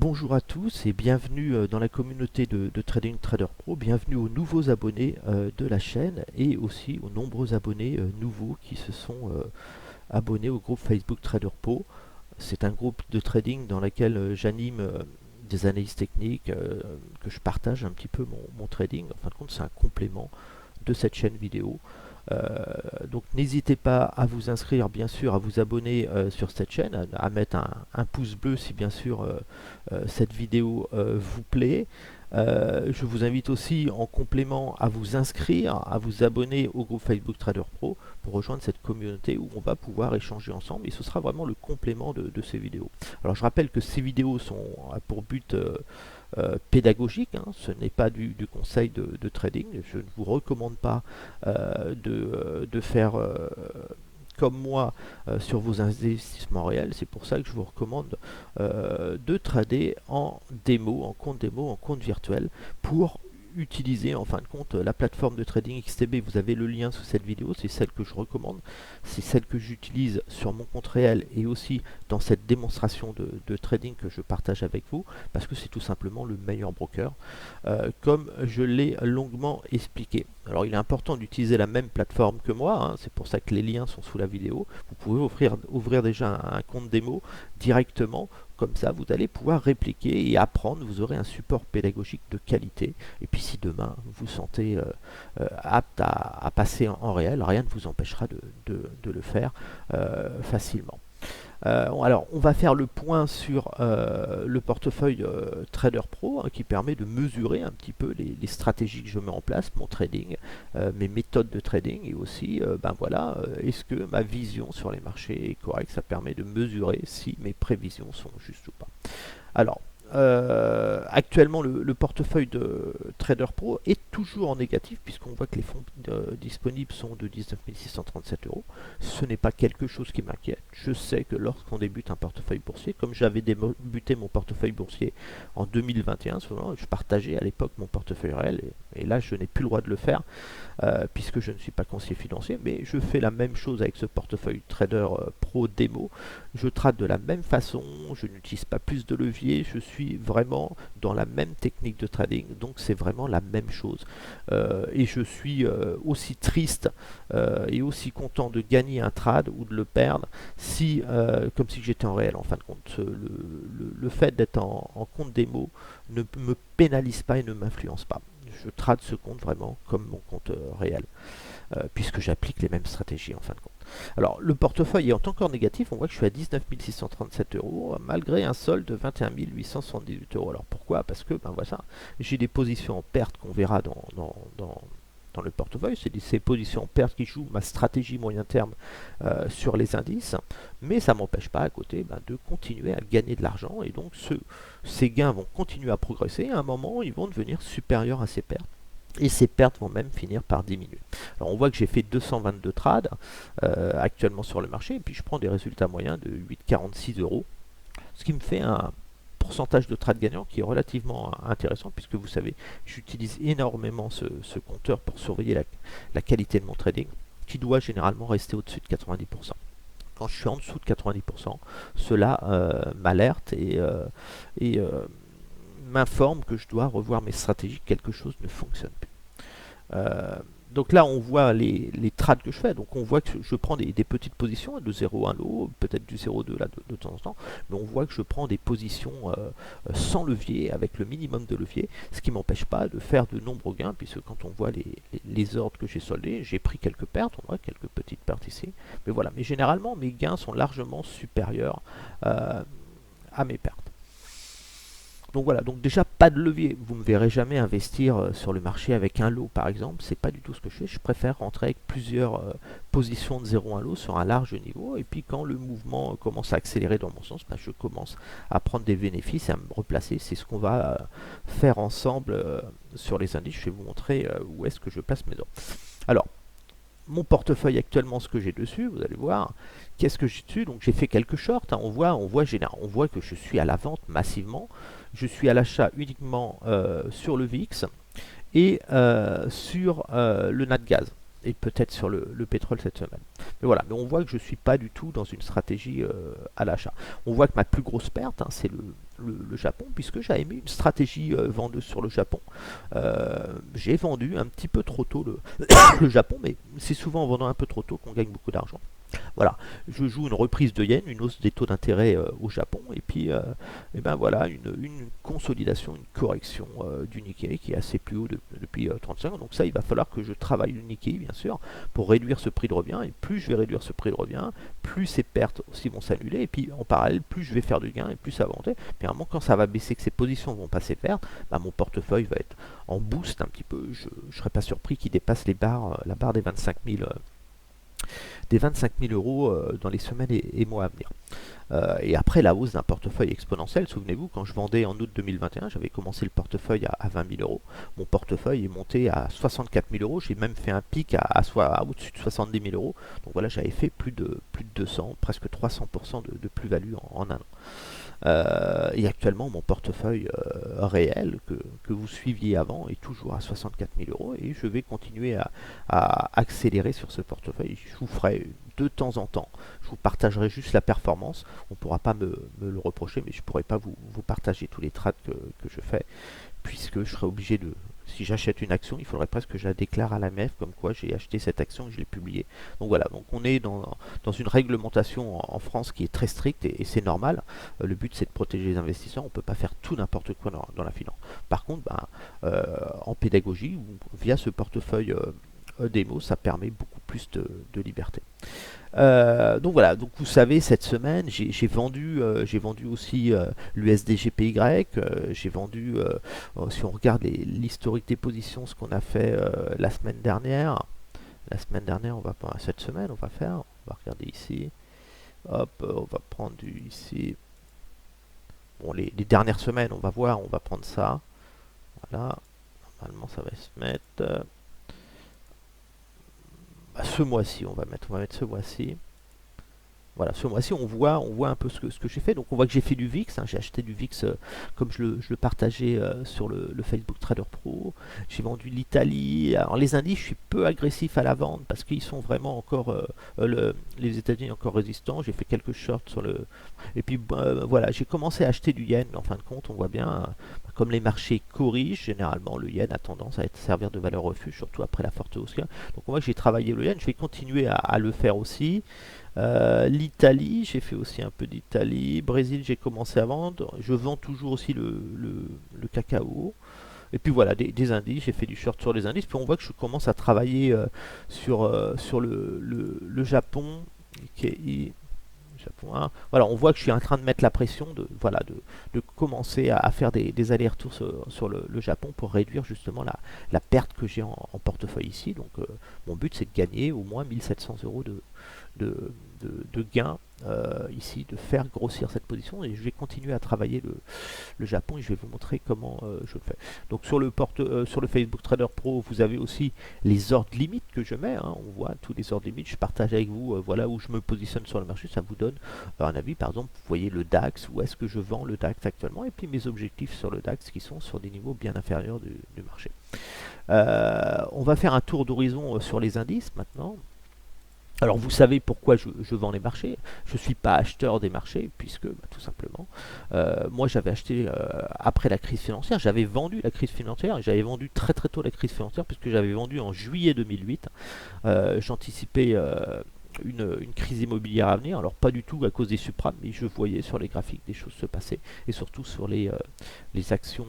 Bonjour à tous et bienvenue dans la communauté de Trading Trader Pro, bienvenue aux nouveaux abonnés de la chaîne et aussi aux nombreux abonnés nouveaux qui se sont abonnés au groupe Facebook Trader Pro. C'est un groupe de trading dans lequel j'anime des analyses techniques, que je partage un petit peu mon trading. En fin de compte, c'est un complément de cette chaîne vidéo. Donc n'hésitez pas à vous inscrire, bien sûr, à vous abonner sur cette chaîne, à mettre un pouce bleu si bien sûr cette vidéo vous plaît. Je vous invite aussi en complément à vous inscrire, à vous abonner au groupe Facebook Trader Pro pour rejoindre cette communauté où on va pouvoir échanger ensemble et ce sera vraiment le complément de ces vidéos. Alors je rappelle que ces vidéos sont pour but pédagogique, hein. Ce n'est pas du conseil de trading. Je ne vous recommande pas de faire comme moi sur vos investissements réels. C'est pour ça que je vous recommande de trader en démo, en compte démo, en compte virtuel pour utiliser en fin de compte la plateforme de trading XTB. Vous avez le lien sous cette vidéo, c'est celle que je recommande, c'est celle que j'utilise sur mon compte réel et aussi dans cette démonstration de trading que je partage avec vous, parce que c'est tout simplement le meilleur broker, comme je l'ai longuement expliqué. Alors il est important d'utiliser la même plateforme que moi, hein, c'est pour ça que les liens sont sous la vidéo. Vous pouvez ouvrir déjà un compte démo directement. Comme ça, vous allez pouvoir répliquer et apprendre. Vous aurez un support pédagogique de qualité. Et puis, si demain vous vous sentez apte à passer en réel, rien ne vous empêchera de le faire facilement. Alors, on va faire le point sur le portefeuille Trader Pro, hein, qui permet de mesurer un petit peu les stratégies que je mets en place, mon trading, mes méthodes de trading et aussi, est-ce que ma vision sur les marchés est correcte. Ça permet de mesurer si mes prévisions sont justes ou pas. Alors, actuellement, le portefeuille de Trader Pro est toujours en négatif puisqu'on voit que les fonds disponibles sont de 19 637 euros. Ce n'est pas quelque chose qui m'inquiète. Je sais que lorsqu'on débute un portefeuille boursier, comme j'avais débuté mon portefeuille boursier en 2021, je partageais à l'époque mon portefeuille réel et là je n'ai plus le droit de le faire puisque je ne suis pas conseiller financier, mais je fais la même chose avec ce portefeuille Trader Pro démo. Je trade de la même façon, je n'utilise pas plus de levier, je suis vraiment dans la même technique de trading, donc c'est vraiment la même chose. Et je suis aussi triste et aussi content de gagner un trade ou de le perdre si, comme si j'étais en réel en fin de compte. Le fait d'être en compte démo ne me pénalise pas et ne m'influence pas. Je trade ce compte vraiment comme mon compte réel, puisque j'applique les mêmes stratégies en fin de compte. Alors le portefeuille est encore négatif, on voit que je suis à 19 637 euros malgré un solde de 21 878 euros. Alors pourquoi? Parce que voilà, j'ai des positions en perte qu'on verra dans le portefeuille. C'est ces positions en perte qui jouent ma stratégie moyen terme sur les indices, mais ça ne m'empêche pas à côté de continuer à gagner de l'argent et donc ces gains vont continuer à progresser. À un moment, ils vont devenir supérieurs à ces pertes. Et ces pertes vont même finir par diminuer. Alors on voit que j'ai fait 222 trades actuellement sur le marché, et puis je prends des résultats moyens de 8,46 euros, ce qui me fait un pourcentage de trades gagnants qui est relativement intéressant, puisque vous savez, j'utilise énormément ce compteur pour surveiller la qualité de mon trading, qui doit généralement rester au-dessus de 90%. Quand je suis en dessous de 90%, cela m'alerte et m'informe que je dois revoir mes stratégies, que quelque chose ne fonctionne plus. Donc là on voit les trades que je fais, donc on voit que je prends des petites positions de 0,1 lot, peut-être du 0,2 là de temps en temps, mais on voit que je prends des positions sans levier, avec le minimum de levier, ce qui ne m'empêche pas de faire de nombreux gains, puisque quand on voit les ordres que j'ai soldés, j'ai pris quelques pertes, on voit quelques petites pertes ici, mais voilà, mais généralement mes gains sont largement supérieurs à mes pertes. Donc voilà, donc déjà pas de levier. Vous ne me verrez jamais investir sur le marché avec un lot par exemple, c'est pas du tout ce que je fais. Je préfère rentrer avec plusieurs positions de 0,1 lot sur un large niveau, et puis quand le mouvement commence à accélérer dans mon sens, je commence à prendre des bénéfices et à me replacer. C'est ce qu'on va faire ensemble sur les indices. Je vais vous montrer où est-ce que je place mes ordres. Alors, mon portefeuille actuellement, ce que j'ai dessus, vous allez voir, qu'est-ce que j'ai dessus. Donc j'ai fait quelques shorts, hein. On voit que je suis à la vente massivement, je suis à l'achat uniquement sur le VIX et sur le Natgaz et peut-être sur le pétrole cette semaine. Mais voilà, mais on voit que je ne suis pas du tout dans une stratégie à l'achat. On voit que ma plus grosse perte, hein, c'est le Japon, puisque j'avais mis une stratégie vendeuse sur le Japon. J'ai vendu un petit peu trop tôt le Japon, mais c'est souvent en vendant un peu trop tôt qu'on gagne beaucoup d'argent. Voilà, je joue une reprise de yen, une hausse des taux d'intérêt au Japon, et puis et ben voilà, une consolidation, une correction du Nikkei qui est assez plus haut depuis 35 ans. Donc ça, il va falloir que je travaille le Nikkei, bien sûr, pour réduire ce prix de revient. Et plus je vais réduire ce prix de revient, plus ces pertes aussi vont s'annuler. Et puis en parallèle, plus je vais faire du gain et plus ça va monter. Puis à un moment, quand ça va baisser, que ces positions vont passer vertes, bah, mon portefeuille va être en boost un petit peu. Je ne serais pas surpris qu'il dépasse la barre des 25 000 euros dans les semaines et mois à venir. Et après la hausse d'un portefeuille exponentiel, souvenez-vous, quand je vendais en août 2021, j'avais commencé le portefeuille à 20 000 euros. Mon portefeuille est monté à 64 000 euros. J'ai même fait un pic à au-dessus de 70 000 euros. Donc voilà, j'avais fait plus de 200, presque 300% de plus-value en un an. Et actuellement, mon portefeuille réel que vous suiviez avant est toujours à 64 000 euros et je vais continuer à accélérer sur ce portefeuille. Je vous ferai de temps en temps, je vous partagerai juste la performance. On ne pourra pas me le reprocher, mais je ne pourrai pas vous partager tous les trades que je fais, puisque je serai obligé de, si j'achète une action, il faudrait presque que je la déclare à l'AMF comme quoi j'ai acheté cette action et je l'ai publiée. Donc voilà, donc on est dans une réglementation en France qui est très stricte et c'est normal. Le but c'est de protéger les investisseurs, on ne peut pas faire tout n'importe quoi dans la finance. Par contre, en pédagogie ou via ce portefeuille démo, ça permet beaucoup plus de liberté. Donc voilà, donc vous savez, cette semaine, j'ai vendu aussi l'USDGPY, j'ai vendu, si on regarde l'historique des positions, ce qu'on a fait la semaine dernière, on va pas, cette semaine, on va regarder ici, hop, on va prendre ici, bon, les dernières semaines, on va voir, on va prendre ça, voilà, normalement ça va se mettre, ce mois-ci, on va mettre ce mois-ci. Voilà, ce mois-ci, on voit un peu ce que j'ai fait. Donc, on voit que j'ai fait du VIX. Hein, j'ai acheté du VIX comme je le partageais sur le Facebook Trader Pro. J'ai vendu l'Italie. Alors, les indices, je suis peu agressif à la vente parce qu'ils sont vraiment encore. Les États-Unis encore résistants. J'ai fait quelques shorts sur le. Et puis, voilà, j'ai commencé à acheter du yen. Mais en fin de compte, on voit bien, comme les marchés corrigent, généralement, le yen a tendance à servir de valeur refuge, surtout après la forte hausse. Donc, on voit que j'ai travaillé le yen. Je vais continuer à le faire aussi. L'Italie, j'ai fait aussi un peu d'Italie. Brésil, j'ai commencé à vendre. Je vends toujours aussi le cacao. Et puis voilà, des indices. J'ai fait du short sur les indices. Puis on voit que je commence à travailler sur le Japon. Japon 1. Voilà, on voit que je suis en train de mettre la pression de commencer à faire des allers-retours sur le Japon pour réduire justement la perte que j'ai en portefeuille ici. Donc mon but c'est de gagner au moins 1700 euros de, de gains ici, de faire grossir cette position et je vais continuer à travailler le Japon et je vais vous montrer comment je le fais. Donc sur le Facebook Trader Pro, vous avez aussi les ordres limites que je mets, hein. On voit tous les ordres limites, je partage avec vous voilà où je me positionne sur le marché, ça vous donne un avis. Par exemple, vous voyez le DAX, où est-ce que je vends le DAX actuellement et puis mes objectifs sur le DAX qui sont sur des niveaux bien inférieurs du marché. On va faire un tour d'horizon sur les indices maintenant. Alors vous savez pourquoi je vends les marchés. Je ne suis pas acheteur des marchés puisque tout simplement, moi j'avais acheté après la crise financière, j'avais vendu la crise financière et j'avais vendu très très tôt la crise financière puisque j'avais vendu en juillet 2008. J'anticipais une crise immobilière à venir, alors pas du tout à cause des suprames, mais je voyais sur les graphiques des choses se passer et surtout sur les actions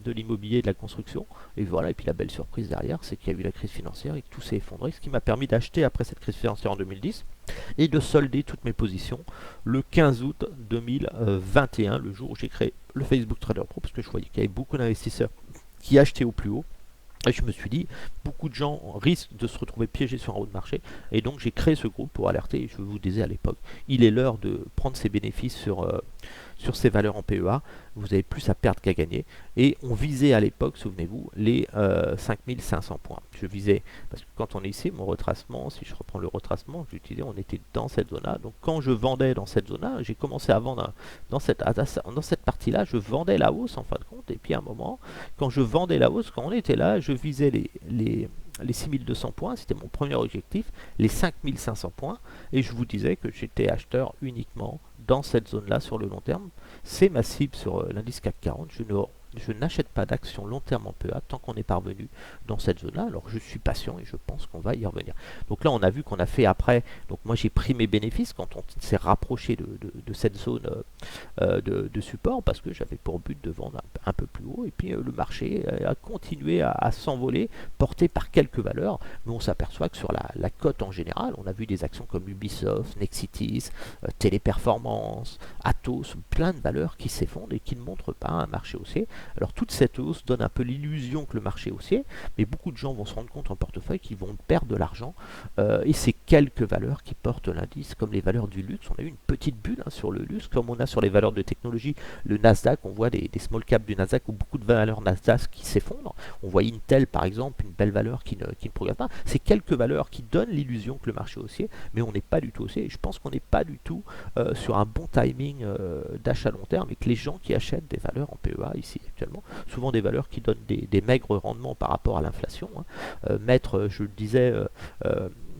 de l'immobilier et de la construction. Et voilà, et puis la belle surprise derrière, c'est qu'il y a eu la crise financière et que tout s'est effondré, ce qui m'a permis d'acheter après cette crise financière en 2010 et de solder toutes mes positions le 15 août 2021, le jour où j'ai créé le Facebook Trader Pro, parce que je voyais qu'il y avait beaucoup d'investisseurs qui achetaient au plus haut. Et je me suis dit, beaucoup de gens risquent de se retrouver piégés sur un haut de marché. Et donc j'ai créé ce groupe pour alerter. Je vous disais à l'époque, il est l'heure de prendre ses bénéfices sur ces valeurs en PEA. Vous avez plus à perdre qu'à gagner. Et on visait à l'époque, souvenez-vous, les 5500 points. Je visais, parce que quand on est ici, mon retracement, si je reprends le retracement, j'utilisais, on était dans cette zone-là. Donc quand je vendais dans cette zone-là, j'ai commencé à vendre dans cette partie-là, je vendais la hausse en fin de compte. Et puis à un moment, quand je vendais la hausse, quand on était là, je visais les 6200 points, c'était mon premier objectif, les 5500 points, et je vous disais que j'étais acheteur uniquement dans cette zone-là sur le long terme. C'est ma cible sur l'indice CAC 40. Je n'achète pas d'actions long terme en PEA tant qu'on est parvenu dans cette zone-là. Alors je suis patient et je pense qu'on va y revenir. Donc là, on a vu qu'on a fait après. Donc moi, j'ai pris mes bénéfices quand on s'est rapproché de cette zone de support parce que j'avais pour but de vendre un peu plus haut. Et puis le marché a continué à s'envoler, porté par quelques valeurs. Mais on s'aperçoit que sur la cote en général, on a vu des actions comme Ubisoft, Nexitis, Téléperformance, Atos, plein de valeurs qui s'effondrent et qui ne montrent pas un marché haussier. Alors toute cette hausse donne un peu l'illusion que le marché est haussier, mais beaucoup de gens vont se rendre compte en portefeuille qu'ils vont perdre de l'argent et c'est quelques valeurs qui portent l'indice, comme les valeurs du luxe. On a eu une petite bulle sur le luxe, comme on a sur les valeurs de technologie, le Nasdaq, on voit des small caps du Nasdaq ou beaucoup de valeurs Nasdaq qui s'effondrent. On voit Intel par exemple, une belle valeur qui ne progresse pas. C'est quelques valeurs qui donnent l'illusion que le marché est haussier, mais on n'est pas du tout haussier. Et je pense qu'on n'est pas du tout sur un bon timing d'achat long terme et que les gens qui achètent des valeurs en PEA ici actuellement, souvent des valeurs qui donnent des maigres rendements par rapport à l'inflation. Mettre, je le disais,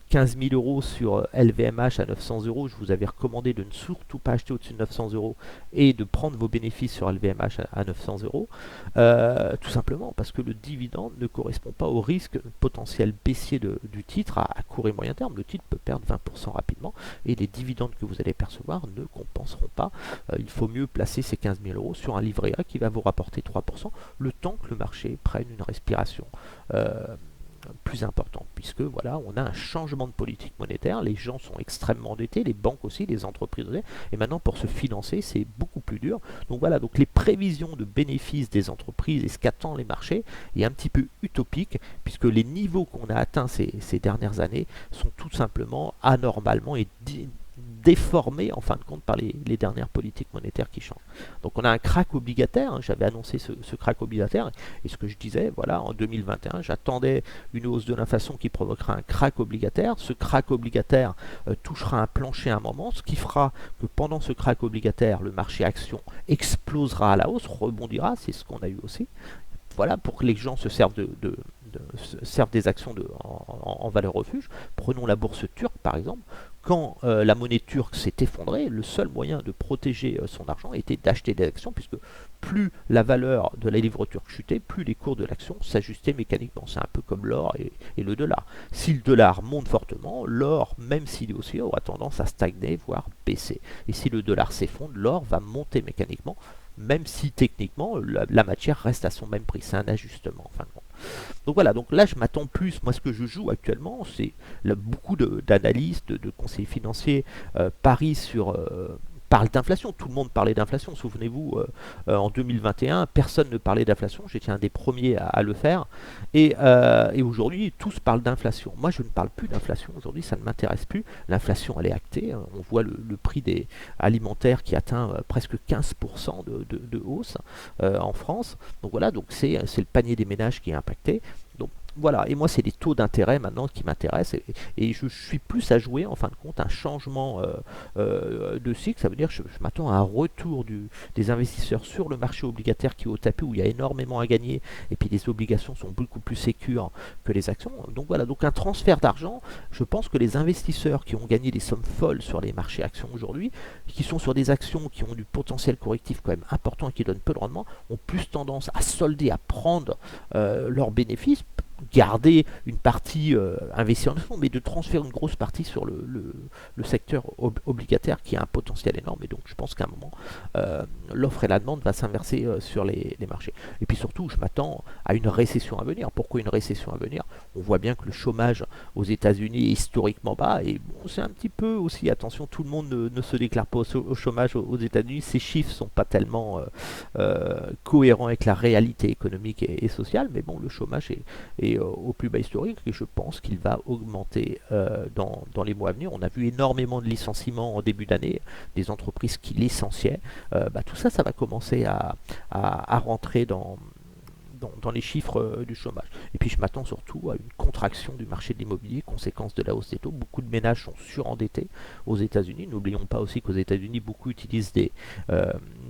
15 000 euros sur LVMH à 900 euros, je vous avais recommandé de ne surtout pas acheter au-dessus de 900 euros et de prendre vos bénéfices sur LVMH à 900 euros, tout simplement parce que le dividende ne correspond pas au risque potentiel baissier du titre à court et moyen terme. Le titre peut perdre 20% rapidement et les dividendes que vous allez percevoir ne compenseront pas. Il faut mieux placer ces 15 000 euros sur un livret A qui va vous rapporter 3% le temps que le marché prenne une respiration plus important, puisque voilà, on a un changement de politique monétaire, les gens sont extrêmement endettés, les banques aussi, les entreprises aussi, et maintenant pour se financer c'est beaucoup plus dur. Donc voilà, donc les prévisions de bénéfices des entreprises et ce qu'attendent les marchés est un petit peu utopique, puisque les niveaux qu'on a atteints ces dernières années sont tout simplement anormalement et déformé en fin de compte par les dernières politiques monétaires qui changent. Donc on a un crack obligataire, j'avais annoncé ce crack obligataire, et ce que je disais, voilà, en 2021, j'attendais une hausse de l'inflation qui provoquera un crack obligataire. Ce crack obligataire touchera un plancher à un moment, ce qui fera que pendant ce crack obligataire, le marché action explosera à la hausse, rebondira, c'est ce qu'on a eu aussi. Voilà, pour que les gens se servent servent des actions en valeur refuge. Prenons la bourse turque par exemple. Quand la monnaie turque s'est effondrée, le seul moyen de protéger son argent était d'acheter des actions, puisque plus la valeur de la livre turque chutait, plus les cours de l'action s'ajustaient mécaniquement. C'est un peu comme l'or et le dollar. Si le dollar monte fortement, l'or, même s'il est haussier, aura tendance à stagner, voire baisser. Et si le dollar s'effondre, l'or va monter mécaniquement, même si techniquement la matière reste à son même prix. C'est un ajustement en fin de compte. Donc voilà, donc là je m'attends plus, moi ce que je joue actuellement, c'est beaucoup d'analystes, de conseillers financiers parient sur parle d'inflation, tout le monde parlait d'inflation, souvenez-vous, en 2021, personne ne parlait d'inflation, j'étais un des premiers à le faire, et aujourd'hui, tous parlent d'inflation. Moi, je ne parle plus d'inflation, aujourd'hui, ça ne m'intéresse plus, l'inflation, elle est actée, on voit le prix des alimentaires qui atteint presque 15% de hausse en France, donc voilà, donc c'est le panier des ménages qui est impacté, donc voilà, et moi c'est les taux d'intérêt maintenant qui m'intéressent et je suis plus à jouer en fin de compte un changement de cycle, ça veut dire que je m'attends à un retour des investisseurs sur le marché obligataire qui est au tapis où il y a énormément à gagner et puis les obligations sont beaucoup plus sécures que les actions. Donc voilà, donc un transfert d'argent, je pense que les investisseurs qui ont gagné des sommes folles sur les marchés actions aujourd'hui, qui sont sur des actions qui ont du potentiel correctif quand même important et qui donnent peu de rendement, ont plus tendance à solder, à prendre leurs bénéfices, garder une partie investie en fonds, mais de transférer une grosse partie sur le secteur obligataire qui a un potentiel énorme. Et donc je pense qu'à un moment, l'offre et la demande va s'inverser sur les marchés. Et puis surtout, je m'attends à une récession à venir. Pourquoi une récession à venir? On voit bien que le chômage aux États-Unis est historiquement bas. Et bon, c'est un petit peu aussi, attention, tout le monde ne se déclare pas au chômage aux États-Unis. Ces chiffres ne sont pas tellement cohérents avec la réalité économique et sociale. Mais bon, le chômage est au plus bas historique et je pense qu'il va augmenter dans les mois à venir. On a vu énormément de licenciements en début d'année, des entreprises qui licenciaient. Tout ça, ça va commencer à rentrer dans les chiffres du chômage. Et puis je m'attends surtout à une contraction du marché de l'immobilier, conséquence de la hausse des taux. Beaucoup de ménages sont surendettés aux États-Unis. N'oublions pas aussi qu'aux États-Unis, beaucoup utilisent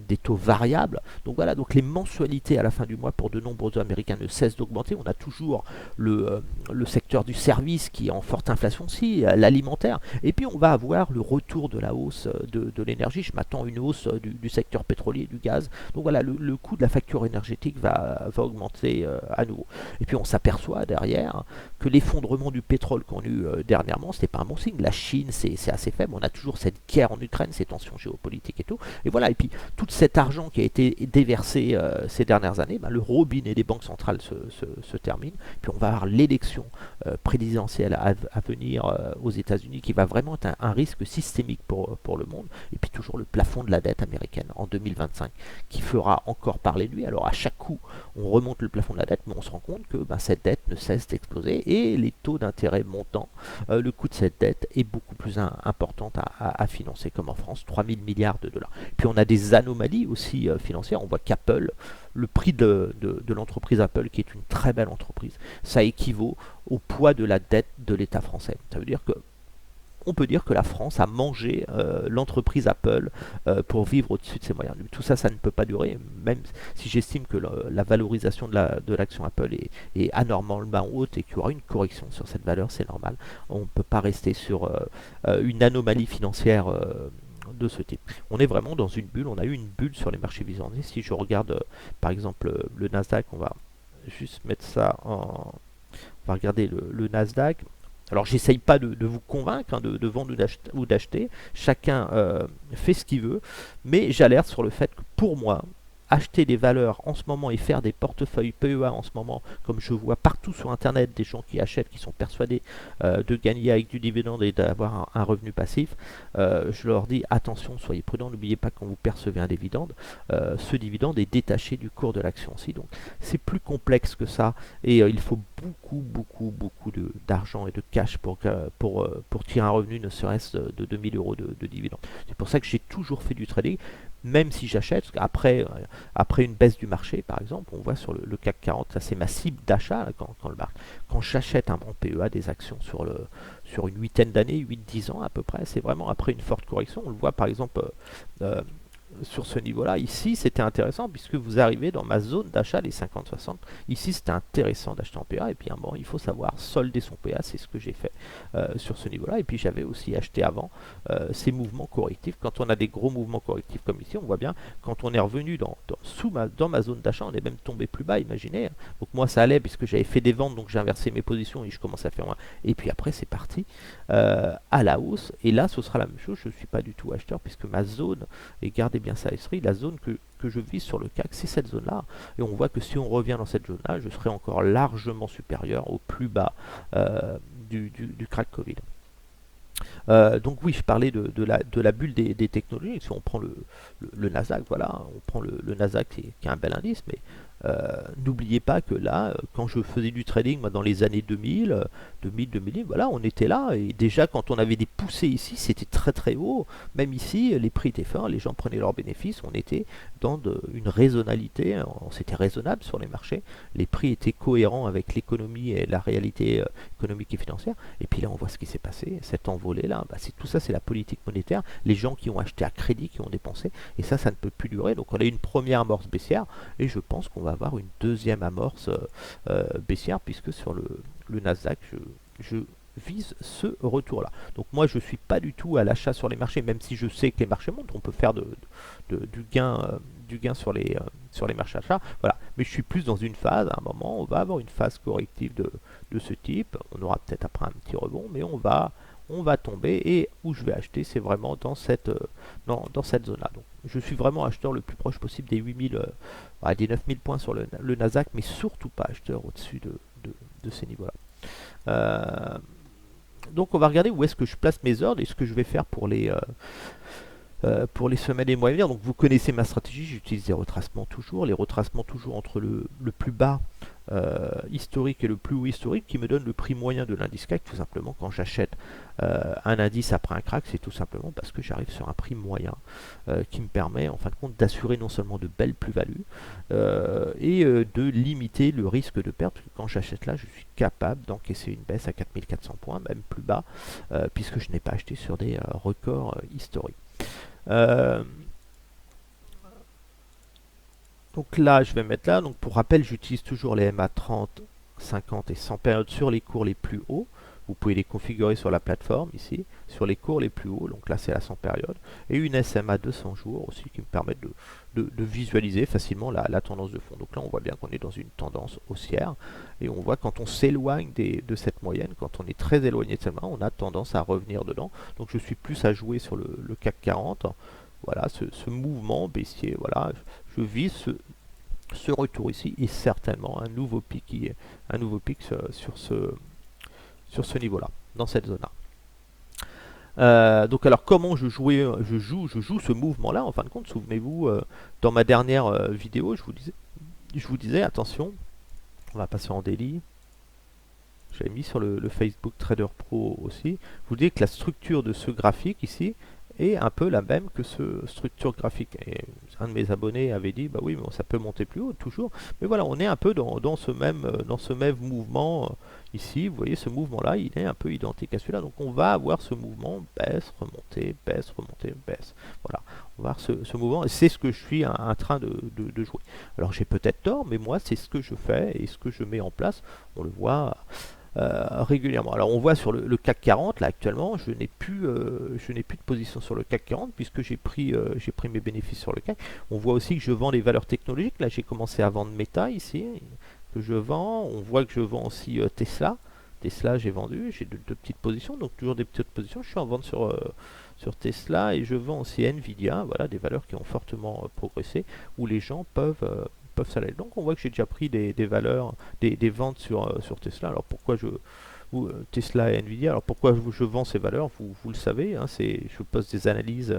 des taux variables. Donc voilà, donc les mensualités à la fin du mois pour de nombreux Américains ne cessent d'augmenter. On a toujours le secteur du service qui est en forte inflation aussi, l'alimentaire. Et puis on va avoir le retour de la hausse de l'énergie. Je m'attends à une hausse du secteur pétrolier et du gaz. Donc voilà, le coût de la facture énergétique va augmenter à nouveau. Et puis on s'aperçoit derrière que l'effondrement du pétrole qu'on a eu dernièrement, c'était pas un bon signe. La Chine, c'est assez faible. On a toujours cette guerre en Ukraine, ces tensions géopolitiques et tout. Et voilà, et puis tout cet argent qui a été déversé ces dernières années, le robinet des banques centrales se termine. Puis on va avoir l'élection présidentielle à venir aux États-Unis qui va vraiment être un risque systémique pour le monde. Et puis toujours le plafond de la dette américaine en 2025 qui fera encore parler de lui. Alors à chaque coup, on remonte le plafond de la dette, mais on se rend compte que cette dette ne cesse d'exploser et les taux d'intérêt montant, le coût de cette dette est beaucoup plus important à financer, comme en France, 3000 milliards de dollars. Puis on a des anomalies aussi financières. On voit qu'Apple, le prix de l'entreprise Apple, qui est une très belle entreprise, ça équivaut au poids de la dette de l'État français. Ça veut dire que on peut dire que la France a mangé l'entreprise Apple pour vivre au-dessus de ses moyens. Tout ça, ça ne peut pas durer, même si j'estime que la valorisation de l'action Apple est anormalement haute et qu'il y aura une correction sur cette valeur, c'est normal. On ne peut pas rester sur une anomalie financière de ce type. On est vraiment dans une bulle, on a eu une bulle sur les marchés boursiers. Si je regarde par exemple le Nasdaq, on va juste mettre ça en... On va regarder le Nasdaq. Alors j'essaye pas de vous convaincre de vendre ou d'acheter, chacun fait ce qu'il veut, mais j'alerte sur le fait que pour moi, acheter des valeurs en ce moment et faire des portefeuilles PEA en ce moment, comme je vois partout sur internet des gens qui achètent, qui sont persuadés de gagner avec du dividende et d'avoir un revenu passif, je leur dis attention, soyez prudents, n'oubliez pas que quand vous percevez un dividende, ce dividende est détaché du cours de l'action aussi, donc c'est plus complexe que ça et il faut beaucoup d'argent et de cash pour tirer un revenu ne serait-ce de 2000 euros de dividende. C'est pour ça que j'ai toujours fait du trading, même si j'achète, après une baisse du marché, par exemple, on voit sur le CAC 40, ça c'est ma cible d'achat quand j'achète en PEA des actions sur une huitaine d'années, 8-10 ans à peu près, c'est vraiment après une forte correction. On le voit par exemple sur ce niveau-là. Ici, c'était intéressant puisque vous arrivez dans ma zone d'achat, les 50-60. Ici, c'était intéressant d'acheter en PA. Et puis, bon, il faut savoir solder son PA. C'est ce que j'ai fait sur ce niveau-là. Et puis, j'avais aussi acheté avant ces mouvements correctifs. Quand on a des gros mouvements correctifs comme ici, on voit bien, quand on est revenu dans ma zone d'achat, on est même tombé plus bas, imaginez. Donc, moi, ça allait puisque j'avais fait des ventes. Donc, j'ai inversé mes positions et je commence à faire moins. Et puis, après, c'est parti à la hausse. Et là, ce sera la même chose. Je ne suis pas du tout acheteur puisque ma zone, et gardez bien ça à l'esprit, la zone que je vise sur le CAC, c'est cette zone-là. Et on voit que si on revient dans cette zone-là, je serai encore largement supérieur au plus bas du crack Covid. Donc oui, je parlais de la bulle des technologies. Si on prend le Nasdaq, voilà, on prend le Nasdaq qui est un bel indice, mais n'oubliez pas que là, quand je faisais du trading moi, dans les années 2000, 2000, voilà, on était là. Et déjà, quand on avait des poussées ici, c'était très très haut. Même ici, les prix étaient forts, les gens prenaient leurs bénéfices. On était dans une raisonnalité, c'était raisonnable sur les marchés. Les prix étaient cohérents avec l'économie et la réalité économique et financière. Et puis là, on voit ce qui s'est passé, cette envolée-là. Tout ça, c'est la politique monétaire. Les gens qui ont acheté à crédit, qui ont dépensé. Et ça ne peut plus durer. Donc on a eu une première amorce baissière. Et je pense qu'on va avoir une deuxième amorce baissière, puisque sur le Nasdaq, je vise ce retour-là. Donc moi, je ne suis pas du tout à l'achat sur les marchés, même si je sais que les marchés montent. On peut faire du gain sur les marchés achats. Voilà. Mais je suis plus dans une phase, à un moment, on va avoir une phase corrective de ce type. On aura peut-être après un petit rebond, mais on va tomber, et où je vais acheter, c'est vraiment dans cette zone-là. Donc, je suis vraiment acheteur le plus proche possible des 8000, des 9000 points sur le Nasdaq, mais surtout pas acheteur au-dessus de ces niveaux-là. Donc, on va regarder où est-ce que je place mes ordres et ce que je vais faire pour les semaines et mois à venir. Donc vous connaissez ma stratégie, j'utilise des retracements toujours, les retracements toujours entre le plus bas historique et le plus haut historique qui me donne le prix moyen de l'indice CAC. Tout simplement, quand j'achète un indice après un crack, c'est tout simplement parce que j'arrive sur un prix moyen qui me permet en fin de compte d'assurer non seulement de belles plus-values et de limiter le risque de perte, parce que quand j'achète là, je suis capable d'encaisser une baisse à 4400 points, même plus bas, puisque je n'ai pas acheté sur des records historiques. Donc là, je vais mettre là. Donc pour rappel, j'utilise toujours les MA 30, 50 et 100 périodes sur les cours les plus hauts. Vous pouvez les configurer sur la plateforme ici, sur les cours les plus hauts. Donc là, c'est la 100 périodes. Et une SMA 200 jours aussi qui me permettent de visualiser facilement la tendance de fond. Donc là, on voit bien qu'on est dans une tendance haussière. Et on voit quand on s'éloigne de cette moyenne, quand on est très éloigné de celle-là, on a tendance à revenir dedans. Donc je suis plus à jouer sur le CAC 40. Voilà, ce mouvement baissier, voilà, je vise ce retour ici et certainement un nouveau pic sur ce niveau-là, dans cette zone-là. Donc alors comment je joue ce mouvement-là en fin de compte, souvenez-vous, dans ma dernière vidéo, je vous disais, attention, on va passer en daily. J'avais mis sur le Facebook Trader Pro aussi. Je vous dis que la structure de ce graphique ici est un peu la même que ce structure graphique. Et un de mes abonnés avait dit, bah oui, mais ça peut monter plus haut toujours. Mais voilà, on est un peu dans ce même mouvement ici. Vous voyez, ce mouvement-là, il est un peu identique à celui-là. Donc on va avoir ce mouvement baisse, remontée, baisse, remontée, baisse. Voilà, on va avoir ce mouvement. Et c'est ce que je suis en train de jouer. Alors j'ai peut-être tort, mais moi, c'est ce que je fais et ce que je mets en place. On le voit régulièrement. Alors on voit sur le CAC 40, là actuellement, je n'ai plus de position sur le CAC 40 puisque j'ai pris mes bénéfices sur le CAC. On voit aussi que je vends des valeurs technologiques. Là j'ai commencé à vendre Meta ici, que je vends. On voit que je vends aussi Tesla. Tesla j'ai vendu, j'ai deux petites positions, donc toujours des petites positions. Je suis en vente sur Tesla et je vends aussi Nvidia, voilà, des valeurs qui ont fortement progressé, où les gens peuvent s'aller. Donc on voit que j'ai déjà pris des valeurs, des ventes sur Tesla. Alors pourquoi Tesla et Nvidia, alors pourquoi je vends ces valeurs, vous le savez, hein, je poste des analyses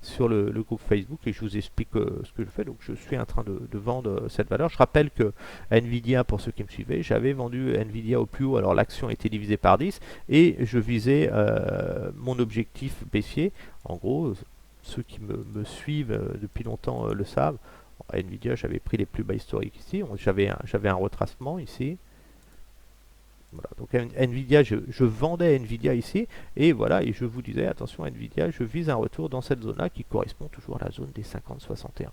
sur le groupe Facebook et je vous explique ce que je fais. Donc je suis en train de vendre cette valeur. Je rappelle que Nvidia, pour ceux qui me suivaient, j'avais vendu Nvidia au plus haut, alors l'action était divisée par 10 et je visais mon objectif baissier. En gros, ceux qui me suivent depuis longtemps le savent. Nvidia, j'avais pris les plus bas historiques ici. J'avais un retracement ici. Voilà, donc Nvidia, je vendais Nvidia ici, et voilà, et je vous disais, attention Nvidia, je vise un retour dans cette zone-là qui correspond toujours à la zone des 50-61.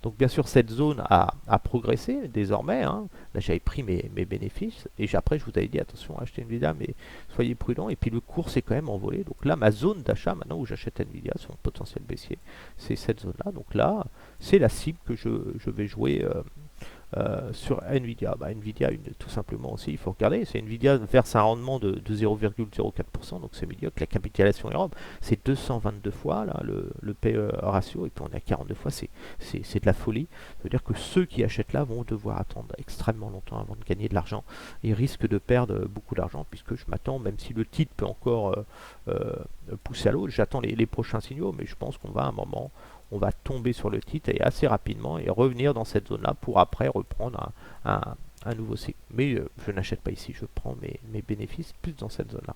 Donc bien sûr, cette zone a progressé désormais, hein. Là j'avais pris mes bénéfices, et après je vous avais dit, attention, achetez Nvidia, mais soyez prudents, et puis le cours s'est quand même envolé. Donc là, ma zone d'achat, maintenant où j'achète Nvidia, son potentiel baissier, c'est cette zone-là. Donc là, c'est la cible que je vais jouer sur Nvidia. Nvidia, tout simplement aussi, il faut regarder, c'est Nvidia verse un rendement de 0,04%, donc c'est médiocre. La capitalisation Europe, c'est 222 fois là, le PE ratio, et puis on est à 42 fois, c'est de la folie. Ça veut dire que ceux qui achètent là vont devoir attendre extrêmement longtemps avant de gagner de l'argent et risquent de perdre beaucoup d'argent, puisque je m'attends, même si le titre peut encore pousser à l'eau, j'attends les prochains signaux, mais je pense qu'on va à un moment, on va tomber sur le titre et assez rapidement et revenir dans cette zone là pour après reprendre un nouveau cycle. Mais je n'achète pas ici, je prends mes bénéfices plus dans cette zone là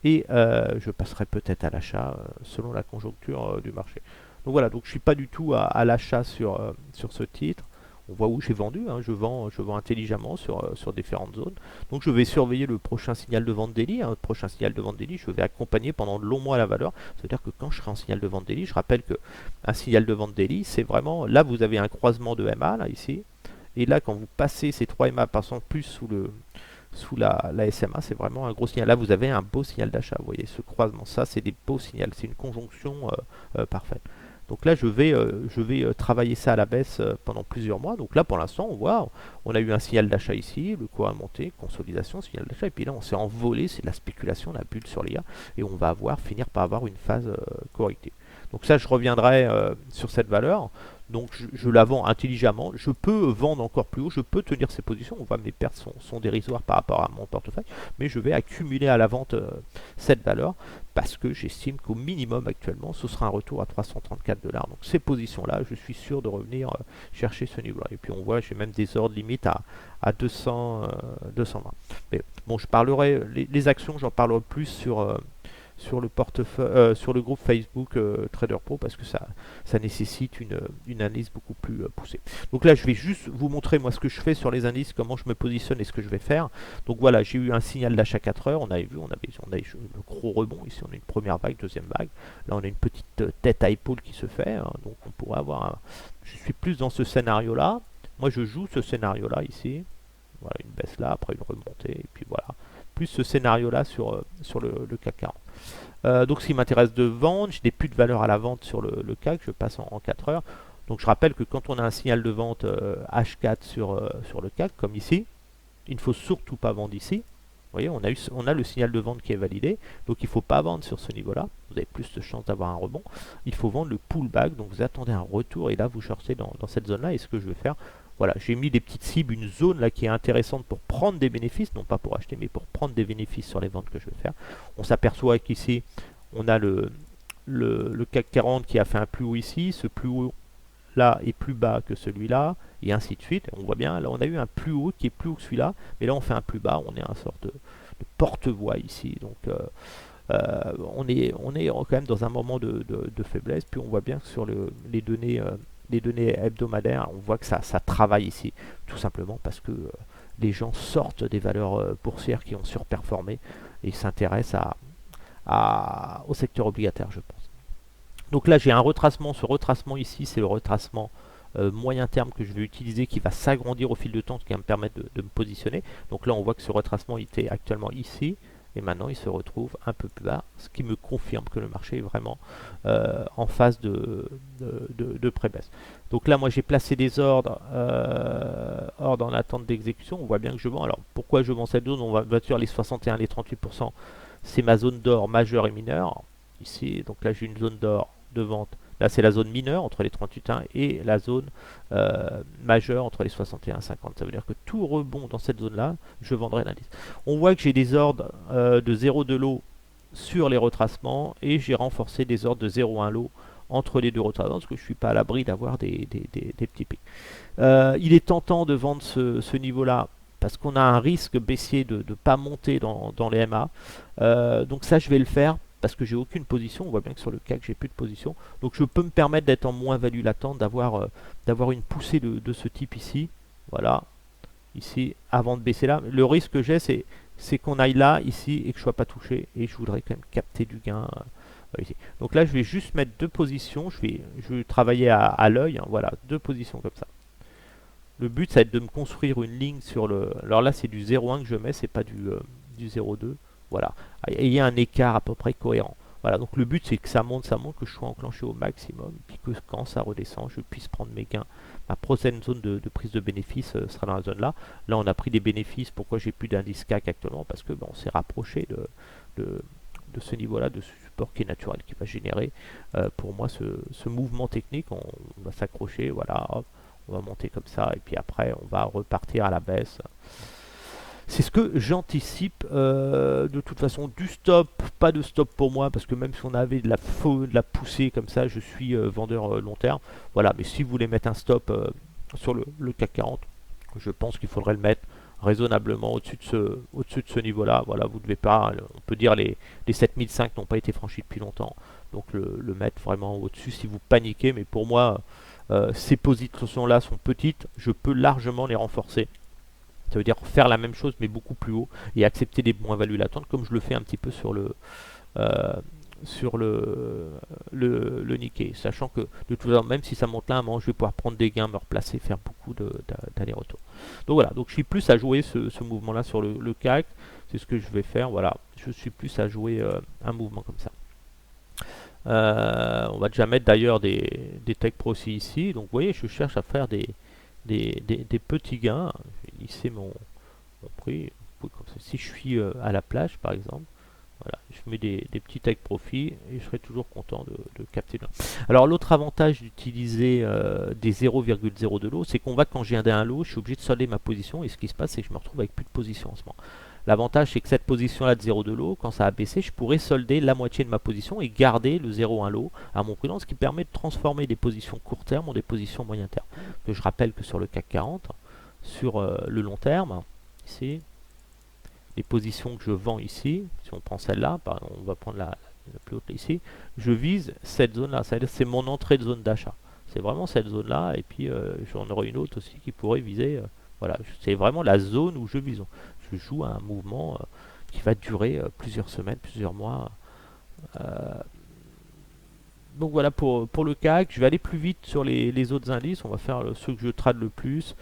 et je passerai peut-être à l'achat selon la conjoncture du marché. Donc voilà, donc je suis pas du tout à l'achat sur ce titre. On voit où j'ai vendu, hein, je vends intelligemment sur différentes zones. Donc je vais surveiller le prochain signal de vente daily. Le prochain signal de vente daily, je vais accompagner pendant de longs mois la valeur. C'est-à-dire que quand je serai en signal de vente daily, je rappelle que un signal de vente daily, c'est vraiment, là vous avez un croisement de MA, là ici. Et là quand vous passez ces 3 MA passant plus sous la SMA, c'est vraiment un gros signal. Là vous avez un beau signal d'achat, vous voyez ce croisement, ça c'est des beaux signaux, c'est une conjonction parfaite. Donc là, je vais travailler ça à la baisse pendant plusieurs mois. Donc là, pour l'instant, on voit, on a eu un signal d'achat ici, le cours a monté, consolidation, signal d'achat, et puis là, on s'est envolé, c'est de la spéculation, la bulle sur l'IA, et on va finir par avoir une phase corrective. Donc ça, je reviendrai sur cette valeur. Donc je la vends intelligemment. Je peux vendre encore plus haut, je peux tenir ces positions. On voit mes pertes sont dérisoires par rapport à mon portefeuille, mais je vais accumuler à la vente cette valeur parce que j'estime qu'au minimum actuellement, ce sera un retour à 334 $. Donc ces positions-là, je suis sûr de revenir chercher ce niveau-là. Et puis on voit, j'ai même des ordres limites à 220. Mais bon, je parlerai les actions, j'en parlerai plus sur le portefeuille, sur le groupe Facebook Trader Pro, parce que ça nécessite une analyse beaucoup plus poussée. Donc là, je vais juste vous montrer moi ce que je fais sur les indices, comment je me positionne et ce que je vais faire. Donc voilà, j'ai eu un signal d'achat 4 heures, on avait vu, on a eu le gros rebond, ici on a une première vague, deuxième vague, là on a une petite tête à épaule qui se fait, hein, donc on pourrait avoir je suis plus dans ce scénario là, moi je joue ce scénario là ici, voilà une baisse là, après une remontée, et puis voilà, plus ce scénario là sur le CAC 40. Donc ce qui m'intéresse de vendre, je n'ai plus de valeur à la vente sur le CAC, je passe en 4 heures. Donc je rappelle que quand on a un signal de vente H4 sur le CAC, comme ici, il ne faut surtout pas vendre ici. Vous voyez, on a le signal de vente qui est validé, donc il ne faut pas vendre sur ce niveau-là. Vous avez plus de chances d'avoir un rebond. Il faut vendre le pullback, donc vous attendez un retour et là vous shortez dans cette zone-là. Et ce que je vais faire, voilà, j'ai mis des petites cibles, une zone là qui est intéressante pour prendre des bénéfices, non pas pour acheter, mais pour prendre des bénéfices sur les ventes que je vais faire. On s'aperçoit qu'ici, on a le CAC 40 qui a fait un plus haut ici, ce plus haut là est plus bas que celui-là, et ainsi de suite. On voit bien, là on a eu un plus haut qui est plus haut que celui-là, mais là on fait un plus bas, on est en sorte de porte-voie ici. Donc on est quand même dans un moment de faiblesse, puis on voit bien que sur les données hebdomadaires, on voit que ça travaille ici, tout simplement parce que les gens sortent des valeurs boursières qui ont surperformé et s'intéressent au secteur obligataire, je pense. Donc là j'ai un retracement, ce retracement ici c'est le retracement moyen terme que je vais utiliser qui va s'agrandir au fil de temps, ce qui va me permettre de me positionner. Donc là on voit que ce retracement était actuellement ici et maintenant il se retrouve un peu plus bas, ce qui me confirme que le marché est vraiment en phase de pré-baisse. Donc là moi j'ai placé des ordres en attente d'exécution, on voit bien que je vends. Alors pourquoi je vends cette zone? On va sur les 61, les 38%, c'est ma zone d'or majeure et mineure ici. Donc là j'ai une zone d'or de vente. Là, c'est la zone mineure entre les 38,1 et la zone majeure entre les 61,50. Ça veut dire que tout rebond dans cette zone-là, je vendrai l'indice. On voit que j'ai des ordres de 0,2 lot sur les retracements et j'ai renforcé des ordres de 0,1 lot entre les deux retracements parce que je ne suis pas à l'abri d'avoir des petits pics. Il est tentant de vendre ce niveau-là parce qu'on a un risque baissier de ne pas monter dans les MA. Donc ça, je vais le faire parce que j'ai aucune position. On voit bien que sur le CAC j'ai plus de position, donc je peux me permettre d'être en moins value latente, d'avoir une poussée de ce type ici, voilà, ici, avant de baisser là. Le risque que j'ai, c'est qu'on aille là, ici, et que je sois pas touché, et je voudrais quand même capter du gain ici. Donc là je vais juste mettre deux positions, je vais travailler à l'œil, hein, voilà, deux positions comme ça. Le but ça va être de me construire une ligne sur le... Alors là c'est du 0,1 que je mets, c'est pas du 0,2. Voilà, et il y a un écart à peu près cohérent. Voilà, donc le but c'est que ça monte, que je sois enclenché au maximum, puis que quand ça redescend, je puisse prendre mes gains. Ma prochaine zone de prise de bénéfices sera dans la zone là. Là on a pris des bénéfices, pourquoi j'ai plus d'indice CAC actuellement? Parce que on s'est rapproché de ce niveau-là, de ce support qui est naturel, qui va générer pour moi ce mouvement technique. On va s'accrocher, voilà, hop, on va monter comme ça, et puis après on va repartir à la baisse. C'est ce que j'anticipe. De toute façon, du stop, pas de stop pour moi, parce que même si on avait de la poussée comme ça, je suis vendeur long terme. Voilà, mais si vous voulez mettre un stop sur le CAC 40, je pense qu'il faudrait le mettre raisonnablement au-dessus de ce niveau-là. Voilà, vous devez pas, on peut dire les 7005 n'ont pas été franchis depuis longtemps, donc le mettre vraiment au-dessus si vous paniquez. Mais pour moi, ces positions-là sont petites, je peux largement les renforcer. Ça veut dire faire la même chose mais beaucoup plus haut et accepter des moins-values latentes comme je le fais un petit peu sur le Nikkei, sachant que de toute façon même si ça monte là à un moment je vais pouvoir prendre des gains, me replacer, faire beaucoup d'allers-retours. Donc voilà, donc je suis plus à jouer ce mouvement là sur le CAC, c'est ce que je vais faire. Voilà, je suis plus à jouer un mouvement comme ça. On va déjà mettre d'ailleurs des take profits ici, donc vous voyez je cherche à faire des petits gains. Je vais lisser mon prix comme ça. Si je suis à la plage par exemple, voilà, je mets des petits take profit et je serai toujours content de capter bien. Alors l'autre avantage d'utiliser des 0,02 lots, c'est qu'on voit que quand j'ai un lot, je suis obligé de solder ma position, et ce qui se passe c'est que je me retrouve avec plus de position en ce moment. L'avantage c'est que cette position là de 0,2 lot, quand ça a baissé, je pourrais solder la moitié de ma position et garder le 0,1 lot à mon prudent, ce qui permet de transformer des positions court terme en des positions moyen terme. Je rappelle que sur le CAC 40, sur le long terme, ici, les positions que je vends ici, si on prend celle-là, on va prendre la plus haute ici, je vise cette zone-là, c'est-à-dire c'est mon entrée de zone d'achat. C'est vraiment cette zone-là, et puis j'en aurai une autre aussi qui pourrait viser, voilà, c'est vraiment la zone où je vise. Je joue à un mouvement qui va durer plusieurs semaines, plusieurs mois. Euh, donc voilà pour le CAC, je vais aller plus vite sur les autres indices, on va faire ceux que je trade le plus.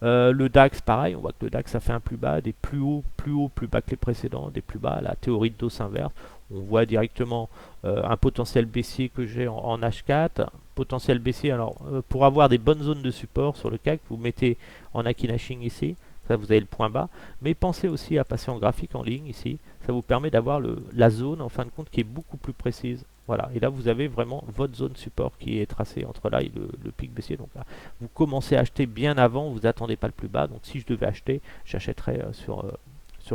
Le DAX, pareil, on voit que le DAX ça fait un plus bas, des plus hauts, plus bas que les précédents, des plus bas, la théorie de dos inverse. On voit directement un potentiel baissier que j'ai en H4. Potentiel baissier, alors pour avoir des bonnes zones de support sur le CAC, vous mettez en Akinashing ici, ça vous avez le point bas. Mais pensez aussi à passer en graphique en ligne ici, ça vous permet d'avoir la zone en fin de compte qui est beaucoup plus précise. Voilà, et là vous avez vraiment votre zone support qui est tracée entre là et le pic baissier. Donc là, vous commencez à acheter bien avant, vous attendez pas le plus bas. Donc si je devais acheter, j'achèterais sur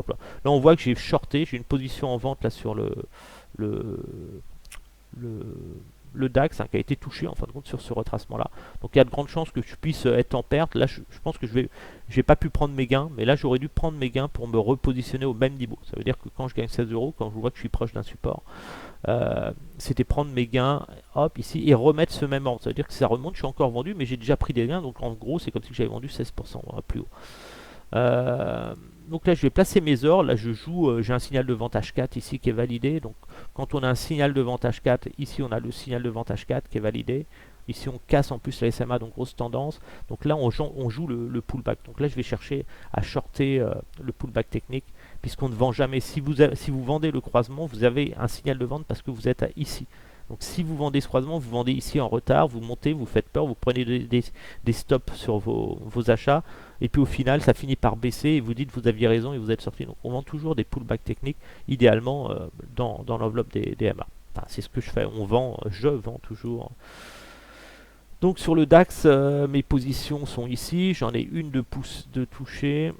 plan. Là on voit que j'ai shorté, j'ai une position en vente là sur le, le, le DAX qui a été touché en fin de compte sur ce retracement là. Donc il y a de grandes chances que je puisse être en perte. Là je pense que j'ai pas pu prendre mes gains, mais là j'aurais dû prendre mes gains pour me repositionner au même niveau. Ça veut dire que quand je gagne 16 euros, quand je vois que je suis proche d'un support, c'était prendre mes gains, hop, ici, et remettre ce même ordre. Ça veut dire que ça remonte, je suis encore vendu, mais j'ai déjà pris des gains, donc en gros, c'est comme si j'avais vendu 16% plus haut. Donc là, je vais placer mes ordres. Là, je joue, j'ai un signal de vente H4 ici qui est validé. Donc, quand on a un signal de vente H4, ici, on a le signal de vente H4 qui est validé. Ici, on casse en plus la SMA, donc grosse tendance. Donc là, on joue le pullback. Donc là, je vais chercher à shorter le pullback technique, puisqu'on ne vend jamais. Si vous vendez le croisement, vous avez un signal de vente parce que vous êtes ici. Donc si vous vendez ce croisement, vous vendez ici en retard, vous montez, vous faites peur, vous prenez des stops sur vos achats, et puis au final, ça finit par baisser, et vous dites vous aviez raison et vous êtes sorti. Donc on vend toujours des pullbacks techniques, idéalement dans l'enveloppe des MA. Enfin, c'est ce que je fais, je vends toujours. Donc sur le DAX, mes positions sont ici, j'en ai une de toucher.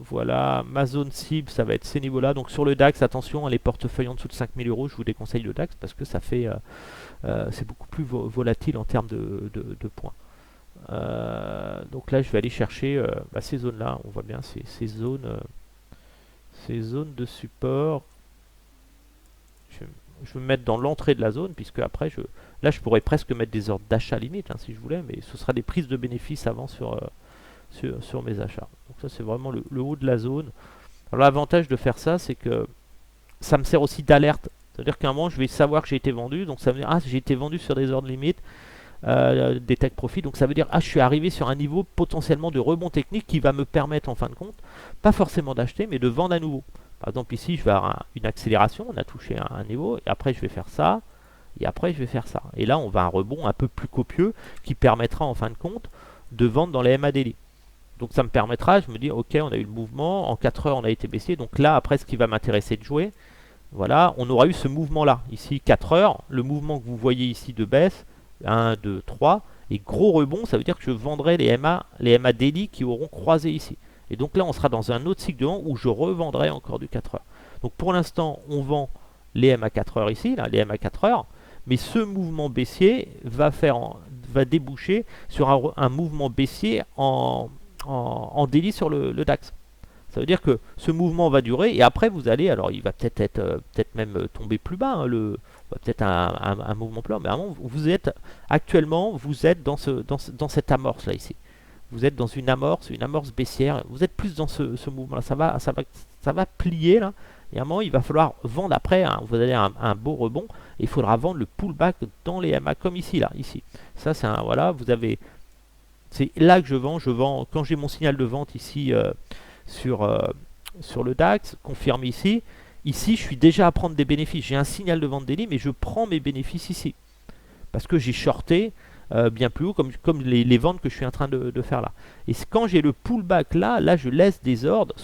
Voilà, ma zone cible, ça va être ces niveaux-là. Donc sur le DAX, attention, les portefeuilles en dessous de 5000 euros, je vous déconseille le DAX parce que ça fait, c'est beaucoup plus volatile en termes de points. Donc là, je vais aller chercher ces zones-là. On voit bien ces zones de support. Je vais me mettre dans l'entrée de la zone, puisque après, là, je pourrais presque mettre des ordres d'achat limite, si je voulais, mais ce sera des prises de bénéfices avant sur mes achats. Donc ça, c'est vraiment le haut de la zone. Alors l'avantage de faire ça, c'est que ça me sert aussi d'alerte. C'est-à-dire qu'à un moment, je vais savoir que j'ai été vendu, donc ça veut dire, ah, j'ai été vendu sur des ordres limites, des take profit, donc ça veut dire, ah, je suis arrivé sur un niveau potentiellement de rebond technique qui va me permettre, en fin de compte, pas forcément d'acheter, mais de vendre à nouveau. Par exemple, ici, je vais avoir une accélération, on a touché un niveau, et après, je vais faire ça, et après, je vais faire ça. Et là, on va un rebond un peu plus copieux qui permettra, en fin de compte, de vendre dans les MA daily. Donc ça me permettra, je me dis, ok, on a eu le mouvement, en 4 heures, on a été baissier, donc là, après, ce qui va m'intéresser de jouer, voilà, on aura eu ce mouvement-là, ici, 4 heures, le mouvement que vous voyez ici de baisse, 1, 2, 3, et gros rebond, ça veut dire que je vendrai les MA daily qui auront croisé ici. Et donc là, on sera dans un autre cycle de vent où je revendrai encore du 4 heures. Donc pour l'instant, on vend les MA 4 heures ici, là, les MA 4 heures, mais ce mouvement baissier va déboucher sur un mouvement baissier en daily sur le DAX. Ça veut dire que ce mouvement va durer et après vous allez, alors il va peut-être même tomber plus bas, peut-être un mouvement plus bas, mais vraiment vous êtes dans cette amorce là ici. Vous êtes dans une amorce baissière, vous êtes plus dans ce mouvement là, ça va plier là, et à un moment il va falloir vendre après, vous allez un beau rebond, et il faudra vendre le pullback dans les MA comme ici là, ici. Ça c'est voilà, c'est là que je vends quand j'ai mon signal de vente ici sur le DAX, confirmé ici. Ici, je suis déjà à prendre des bénéfices. J'ai un signal de vente daily, mais je prends mes bénéfices ici. Parce que j'ai shorté bien plus haut, comme les ventes que je suis en train de faire là. Et quand j'ai le pullback là, je laisse des ordres.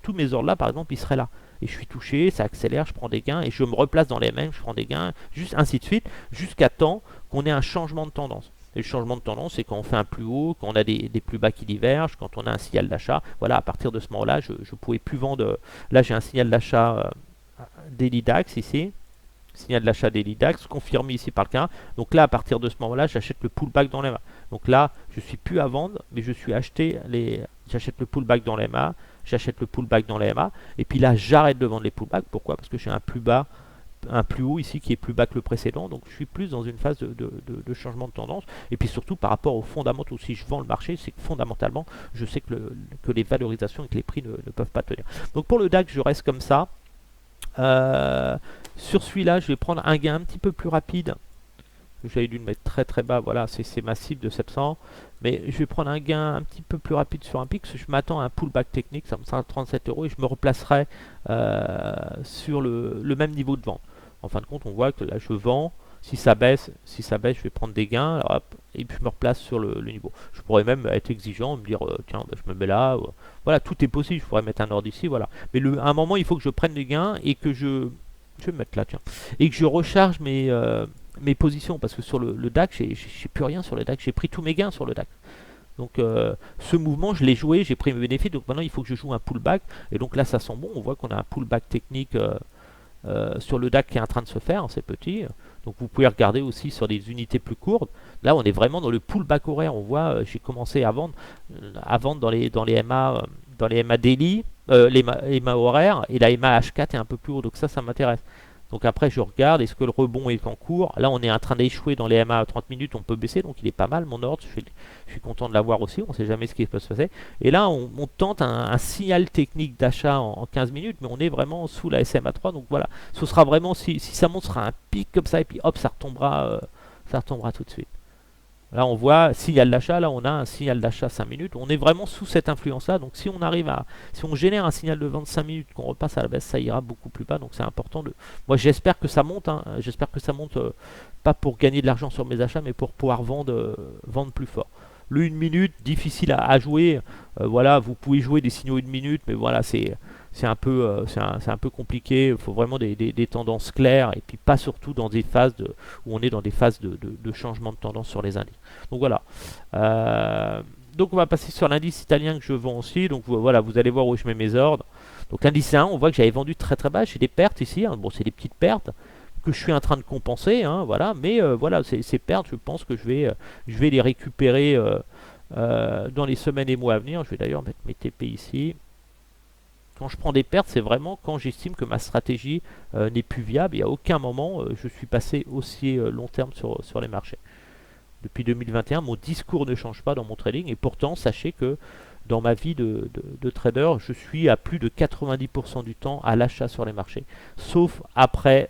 Tous mes ordres là, par exemple, ils seraient là. Et je suis touché, ça accélère, je prends des gains, et je me replace dans les mêmes, je prends des gains, juste ainsi de suite, jusqu'à temps qu'on ait un changement de tendance. Et le changement de tendance, c'est quand on fait un plus haut, quand on a des plus bas qui divergent, quand on a un signal d'achat. Voilà, à partir de ce moment-là, je ne pouvais plus vendre. Là, j'ai un signal d'achat daily DAX ici. Signal d'achat daily DAX, confirmé ici par le cas. Donc là, à partir de ce moment-là, j'achète le pullback dans les mains. Donc là, je ne suis plus à vendre, mais je suis acheté j'achète le pullback dans les MA, j'achète le pullback dans les MA, et puis là j'arrête de vendre les pullbacks. Pourquoi? Parce que j'ai un plus bas, un plus haut ici qui est plus bas que le précédent, donc je suis plus dans une phase de changement de tendance. Et puis surtout par rapport aux fondamentaux, si je vends le marché, c'est que fondamentalement je sais que les valorisations et que les prix ne peuvent pas tenir. Donc pour le DAX je reste comme ça. Sur celui-là je vais prendre un gain un petit peu plus rapide. J'avais dû le mettre très très bas, voilà, c'est ma cible de 700. Mais je vais prendre un gain un petit peu plus rapide sur un pic, parce que je m'attends à un pullback technique, ça me sera 37 euros, et je me replacerai sur le même niveau de vente. En fin de compte, on voit que là je vends, si ça baisse, je vais prendre des gains, hop, et puis je me replace sur le niveau. Je pourrais même être exigeant, me dire, tiens, bah, je me mets là, voilà, tout est possible, je pourrais mettre un ordre ici, voilà. Mais à un moment, il faut que je prenne des gains, et que je vais me mettre là, tiens, et que je recharge mes positions, parce que sur le DAX, j'ai plus rien sur le DAX, j'ai pris tous mes gains sur le DAX. Donc ce mouvement, je l'ai joué, j'ai pris mes bénéfices, donc maintenant il faut que je joue un pullback, et donc là ça sent bon, on voit qu'on a un pullback technique sur le DAX qui est en train de se faire, c'est petit, donc vous pouvez regarder aussi sur des unités plus courtes. Là on est vraiment dans le pullback horaire, on voit, j'ai commencé à vendre dans les MA, dans les MA daily, les MA horaires, et la MA H4 est un peu plus haut, donc ça m'intéresse. Donc après je regarde, est-ce que le rebond est en cours? Là on est en train d'échouer dans les MA à 30 minutes, on peut baisser, donc il est pas mal mon ordre, je suis content de l'avoir aussi, on ne sait jamais ce qui peut se passer. Et là on tente un signal technique d'achat en 15 minutes, mais on est vraiment sous la SMA3, donc voilà, ce sera vraiment, si ça monte, ce sera un pic comme ça, et puis hop, ça retombera tout de suite. Là on voit signal d'achat, là on a un signal d'achat 5 minutes, on est vraiment sous cette influence là, donc si on génère un signal de vente 5 minutes, qu'on repasse à la baisse, ça ira beaucoup plus bas, donc c'est important moi j'espère que ça monte, hein, j'espère que ça monte pas pour gagner de l'argent sur mes achats, mais pour pouvoir vendre plus fort. Le 1 minute, difficile à jouer, voilà, vous pouvez jouer des signaux 1 minute, mais voilà, c'est un peu compliqué, il faut vraiment des tendances claires, et puis pas surtout dans des phases où on est dans des phases de changement de tendance sur les indices. Donc voilà. Donc on va passer sur l'indice italien que je vends aussi, donc voilà, vous allez voir où je mets mes ordres. Donc l'indice 1, on voit que j'avais vendu très très bas, j'ai des pertes ici, hein. Bon c'est des petites pertes que je suis en train de compenser, hein, voilà, mais voilà, ces pertes, je pense que je vais les récupérer dans les semaines et mois à venir. Je vais d'ailleurs mettre mes TP ici. Quand je prends des pertes, c'est vraiment quand j'estime que ma stratégie n'est plus viable, et à aucun moment je suis passé aussi long terme sur les marchés. Depuis 2021, mon discours ne change pas dans mon trading, et pourtant, sachez que dans ma vie de trader, je suis à plus de 90% du temps à l'achat sur les marchés, sauf après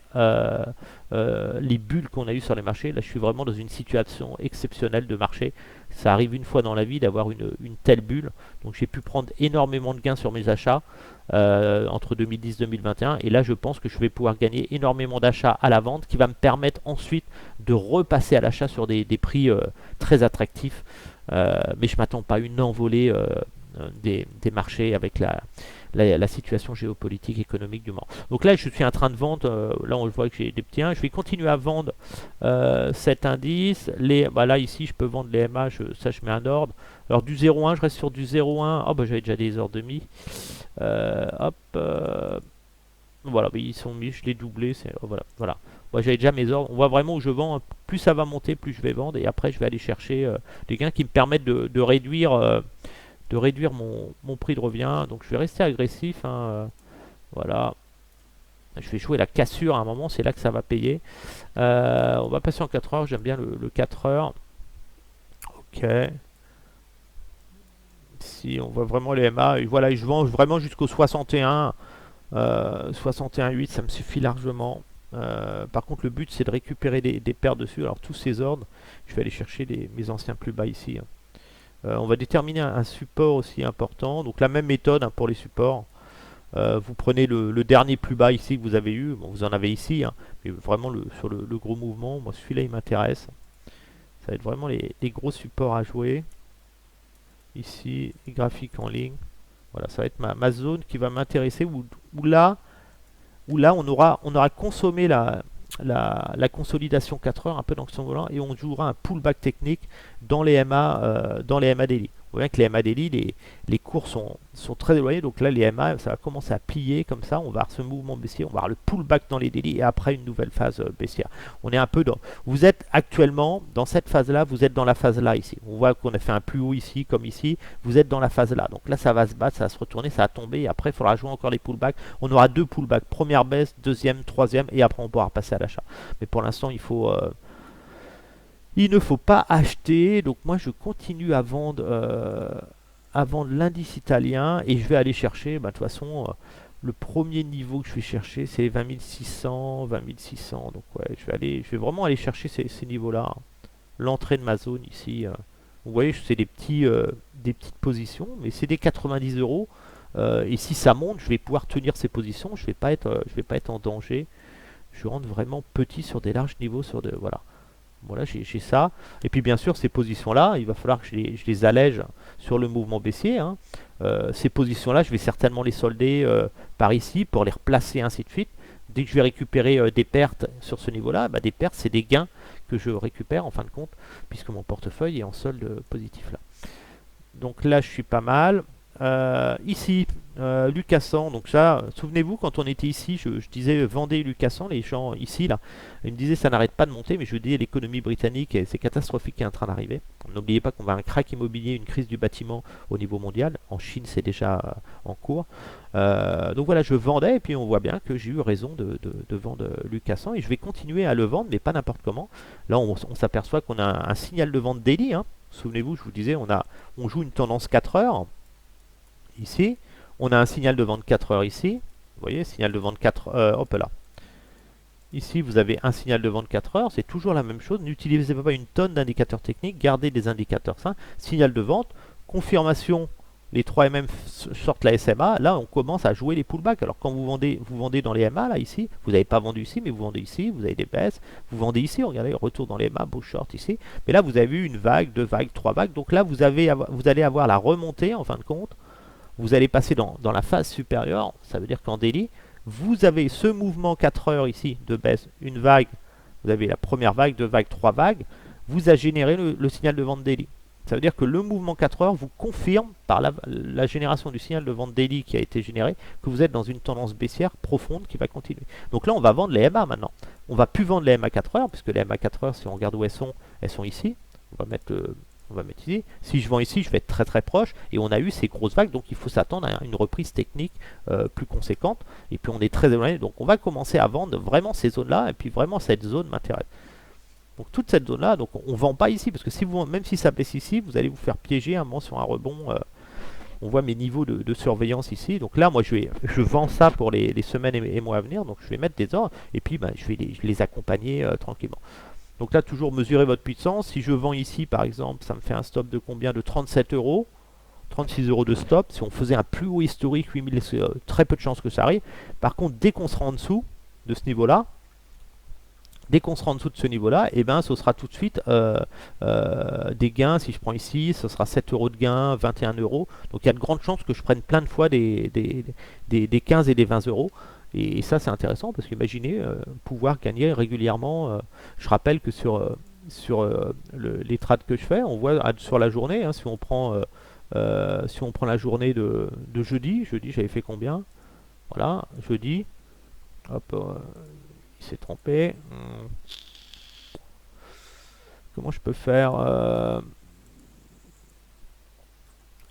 les bulles qu'on a eues sur les marchés. Là, je suis vraiment dans une situation exceptionnelle de marché. Ça arrive une fois dans la vie d'avoir une telle bulle, donc j'ai pu prendre énormément de gains sur mes achats entre 2010 et 2021, et là je pense que je vais pouvoir gagner énormément d'achats à la vente, qui va me permettre ensuite de repasser à l'achat sur des prix très attractifs. Mais je ne m'attends pas à une envolée des marchés avec la situation géopolitique économique du moment. Donc là je suis en train de vendre, là on voit que j'ai des petits 1, je vais continuer à vendre cet indice. Là ici je peux vendre les MA, ça je mets un ordre. Alors du 0,1, je reste sur du 0,1, oh bah j'avais déjà des ordres demi. Voilà, ils sont mis, je l'ai doublé, voilà. Moi j'avais déjà mes ordres, on voit vraiment où je vends, plus ça va monter, plus je vais vendre, et après je vais aller chercher des gains qui me permettent de réduire mon prix de revient. Donc je vais rester agressif, hein, voilà. Je vais jouer la cassure à un moment, c'est là que ça va payer. On va passer en 4 heures, j'aime bien le 4 heures. Ok. Ici on voit vraiment les MA, et voilà, je vends vraiment jusqu'au 61. 61,8, ça me suffit largement. Par contre le but c'est de récupérer des paires dessus. Alors tous ces ordres, je vais aller chercher mes anciens plus bas ici, hein. On va déterminer un support aussi important, donc la même méthode, hein, pour les supports. Vous prenez le dernier plus bas ici que vous avez eu, bon, vous en avez ici, hein, mais vraiment sur le gros mouvement, moi celui-là il m'intéresse. Ça va être vraiment les gros supports à jouer. Ici, les graphiques en ligne. Voilà, ça va être ma zone qui va m'intéresser, où là on aura consommé la consolidation 4 heures un peu dans ce volant, et on jouera un pullback technique dans les MA daily. voit bien que les MA daily, les cours sont très éloignés. Donc là, les MA, ça va commencer à plier comme ça. On va avoir ce mouvement baissier, on va avoir le pullback dans les daily et après une nouvelle phase baissière. On est un peu dans. Vous êtes actuellement dans cette phase-là, vous êtes dans la phase là ici. On voit qu'on a fait un plus haut ici, comme ici. Vous êtes dans la phase là. Donc là, ça va se battre, ça va se retourner, ça va tomber. Et après, il faudra jouer encore les pullbacks. On aura deux pullbacks. Première baisse, deuxième, troisième. Et après, on pourra passer à l'achat. Mais pour l'instant, il ne faut pas acheter. Donc moi, je continue à vendre l'indice italien. Et je vais aller chercher, bah, de toute façon, le premier niveau que je vais chercher, c'est 20 600, 20 600. Donc ouais, je vais vraiment aller chercher ces niveaux-là. L'entrée de ma zone ici. Vous voyez, c'est des petites positions, mais c'est des 90 euros. Et si ça monte, je vais pouvoir tenir ces positions. Je vais pas être en danger. Je rentre vraiment petit sur des larges niveaux. Voilà. Voilà, j'ai ça. Et puis bien sûr, ces positions-là, il va falloir que je les allège sur le mouvement baissier, hein. Ces positions-là, je vais certainement les solder par ici pour les replacer, ainsi de suite. Dès que je vais récupérer des pertes sur ce niveau-là, bah, des pertes, c'est des gains que je récupère en fin de compte, puisque mon portefeuille est en solde positif là. Donc là, je suis pas mal. Ici, Lucassan, donc ça, souvenez-vous, quand on était ici, je disais vendez Lucassan, les gens ici, là, ils me disaient ça n'arrête pas de monter, mais je dis l'économie britannique, c'est catastrophique qui est en train d'arriver. N'oubliez pas qu'on va avoir un crack immobilier, une crise du bâtiment au niveau mondial. En Chine, c'est déjà en cours. Donc voilà, je vendais, et puis on voit bien que j'ai eu raison de vendre Lucassan, et je vais continuer à le vendre, mais pas n'importe comment. Là, on s'aperçoit qu'on a un signal de vente daily, hein. Souvenez-vous, je vous disais, on joue une tendance 4 heures. Ici, on a un signal de vente 4 heures ici. Vous voyez, signal de vente 4 heures, hop là. Ici, vous avez un signal de vente 4 heures, c'est toujours la même chose. N'utilisez pas une tonne d'indicateurs techniques, gardez des indicateurs simples. Signal de vente, confirmation, les 3 MM sortent la SMA. Là, on commence à jouer les pullbacks. Alors, quand vous vendez dans les MA, là, ici, vous n'avez pas vendu ici, mais vous vendez ici, vous avez des baisses. Vous vendez ici, regardez, retour dans les MA, beau short ici. Mais là, vous avez eu une vague, deux vagues, trois vagues. Donc là, vous allez avoir la remontée, en fin de compte. Vous allez passer dans la phase supérieure, ça veut dire qu'en daily, vous avez ce mouvement 4 heures ici de baisse, une vague, vous avez la première vague, deux vagues, trois vagues, vous a généré le signal de vente daily. Ça veut dire que le mouvement 4 heures vous confirme par la génération du signal de vente daily qui a été généré que vous êtes dans une tendance baissière profonde qui va continuer. Donc là, on va vendre les MA maintenant. On va plus vendre les MA 4 heures, puisque les MA 4 heures, si on regarde où elles sont ici. On va mettre ici. Si je vends ici, je vais être très très proche. Et on a eu ces grosses vagues, donc il faut s'attendre à une reprise technique plus conséquente. Et puis on est très éloigné. Donc on va commencer à vendre vraiment ces zones-là. Et puis vraiment cette zone m'intéresse. Donc toute cette zone-là, donc on ne vend pas ici. Parce que même si ça baisse ici, vous allez vous faire piéger un moment sur un rebond. On voit mes niveaux de surveillance ici. Donc là, moi, je vends ça pour les semaines et mois à venir. Donc je vais mettre des ordres. Et puis je vais les accompagner tranquillement. Donc là, toujours mesurer votre puissance. Si je vends ici, par exemple, ça me fait un stop de combien? De 37 euros. 36 euros de stop. Si on faisait un plus haut historique, 8000, c'est très peu de chances que ça arrive. Par contre, dès qu'on sera en dessous de ce niveau-là, et ben, ce sera tout de suite des gains. Si je prends ici, ce sera 7 euros de gain, 21 euros. Donc il y a de grandes chances que je prenne plein de fois des 15 et des 20 euros. Et ça, c'est intéressant parce qu'imaginez pouvoir gagner régulièrement. Je rappelle que sur les trades que je fais, on voit sur la journée, hein, si on prend la journée de jeudi, j'avais fait combien? Voilà, jeudi, hop, il s'est trompé. Comment je peux faire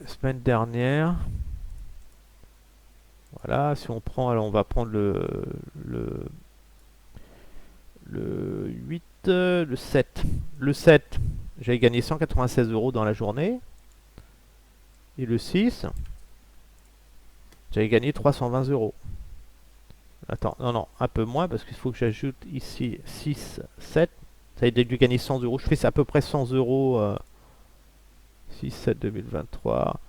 semaine dernière? Voilà, si on prend, alors on va prendre le 8, le 7. Le 7, j'avais gagné 196 euros dans la journée. Et le 6, j'avais gagné 320 euros. Attends, non, un peu moins parce qu'il faut que j'ajoute ici 6, 7. Ça a dû gagner 100 euros. Je fais à peu près 100 euros. 6, 7, 2023.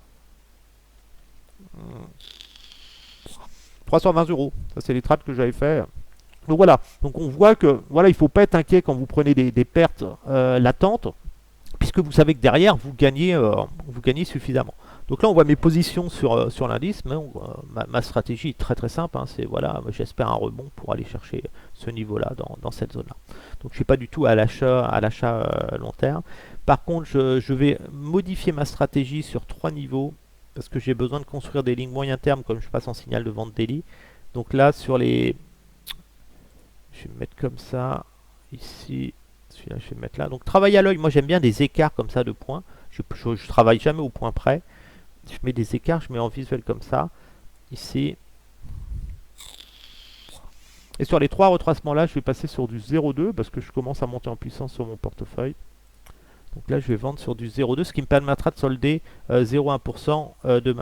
320 euros. Ça, c'est les trades que j'avais fait. Donc voilà. Donc on voit que voilà, il ne faut pas être inquiet quand vous prenez des pertes latentes. puisque vous savez que derrière, vous gagnez suffisamment. Donc là, on voit mes positions sur l'indice, mais ma stratégie est très très simple. Hein, c'est voilà, j'espère un rebond pour aller chercher ce niveau-là dans cette zone-là. Donc je suis pas du tout à l'achat long terme. Par contre, je vais modifier ma stratégie sur 3 niveaux parce que j'ai besoin de construire des lignes moyen terme comme je passe en signal de vente daily. Donc là, sur les, je vais me mettre comme ça ici. Celui-là, je vais le mettre là. Donc travailler à l'œil, moi j'aime bien des écarts comme ça de points. Je travaille jamais au point près. Je mets des écarts, je mets en visuel comme ça, ici. Et sur les 3 retracements là, je vais passer sur du 0,2 parce que je commence à monter en puissance sur mon portefeuille. Donc là, je vais vendre sur du 0,2, ce qui me permettra de solder 0,1% de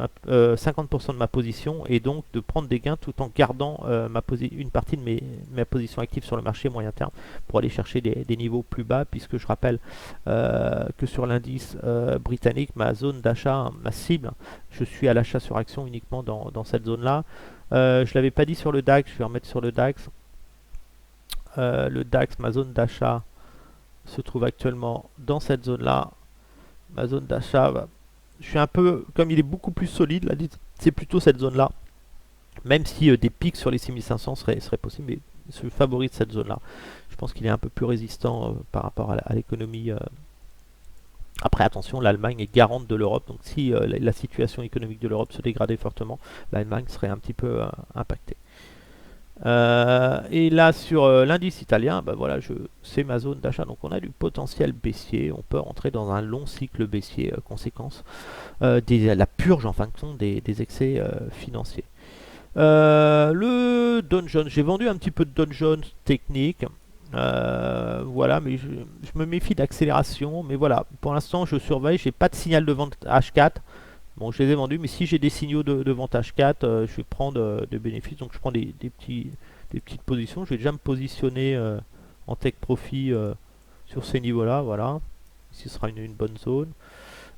50% de ma position et donc de prendre des gains tout en gardant une partie de ma position active sur le marché moyen terme pour aller chercher des niveaux plus bas, puisque je rappelle que sur l'indice britannique, ma zone d'achat, ma cible, je suis à l'achat sur action uniquement dans cette zone-là. Je ne l'avais pas dit sur le DAX, je vais remettre sur le DAX. Le DAX, ma zone d'achat se trouve actuellement dans cette zone là. Ma zone d'achat, je suis un peu, comme il est beaucoup plus solide là, c'est plutôt cette zone là, même si des pics sur les 6500 seraient possibles, mais je favorise cette zone là. Je pense qu'il est un peu plus résistant par rapport à l'économie. Après attention, l'Allemagne est garante de l'Europe, donc si la situation économique de l'Europe se dégradait fortement, l'Allemagne serait un petit peu impactée. Et là sur l'indice italien, bah voilà, c'est ma zone d'achat, donc on a du potentiel baissier, on peut rentrer dans un long cycle baissier, conséquence la purge en fin de compte des excès financiers. Le Dow Jones, j'ai vendu un petit peu de Dow Jones technique, voilà, mais je me méfie d'accélération, mais voilà, pour l'instant je surveille, j'ai pas de signal de vente H4. Bon, je les ai vendus, mais si j'ai des signaux de vente H4, je vais prendre des bénéfices. Donc je prends des petites positions. Je vais déjà me positionner en take profit sur ces niveaux-là. Voilà. Ici, ce sera une bonne zone.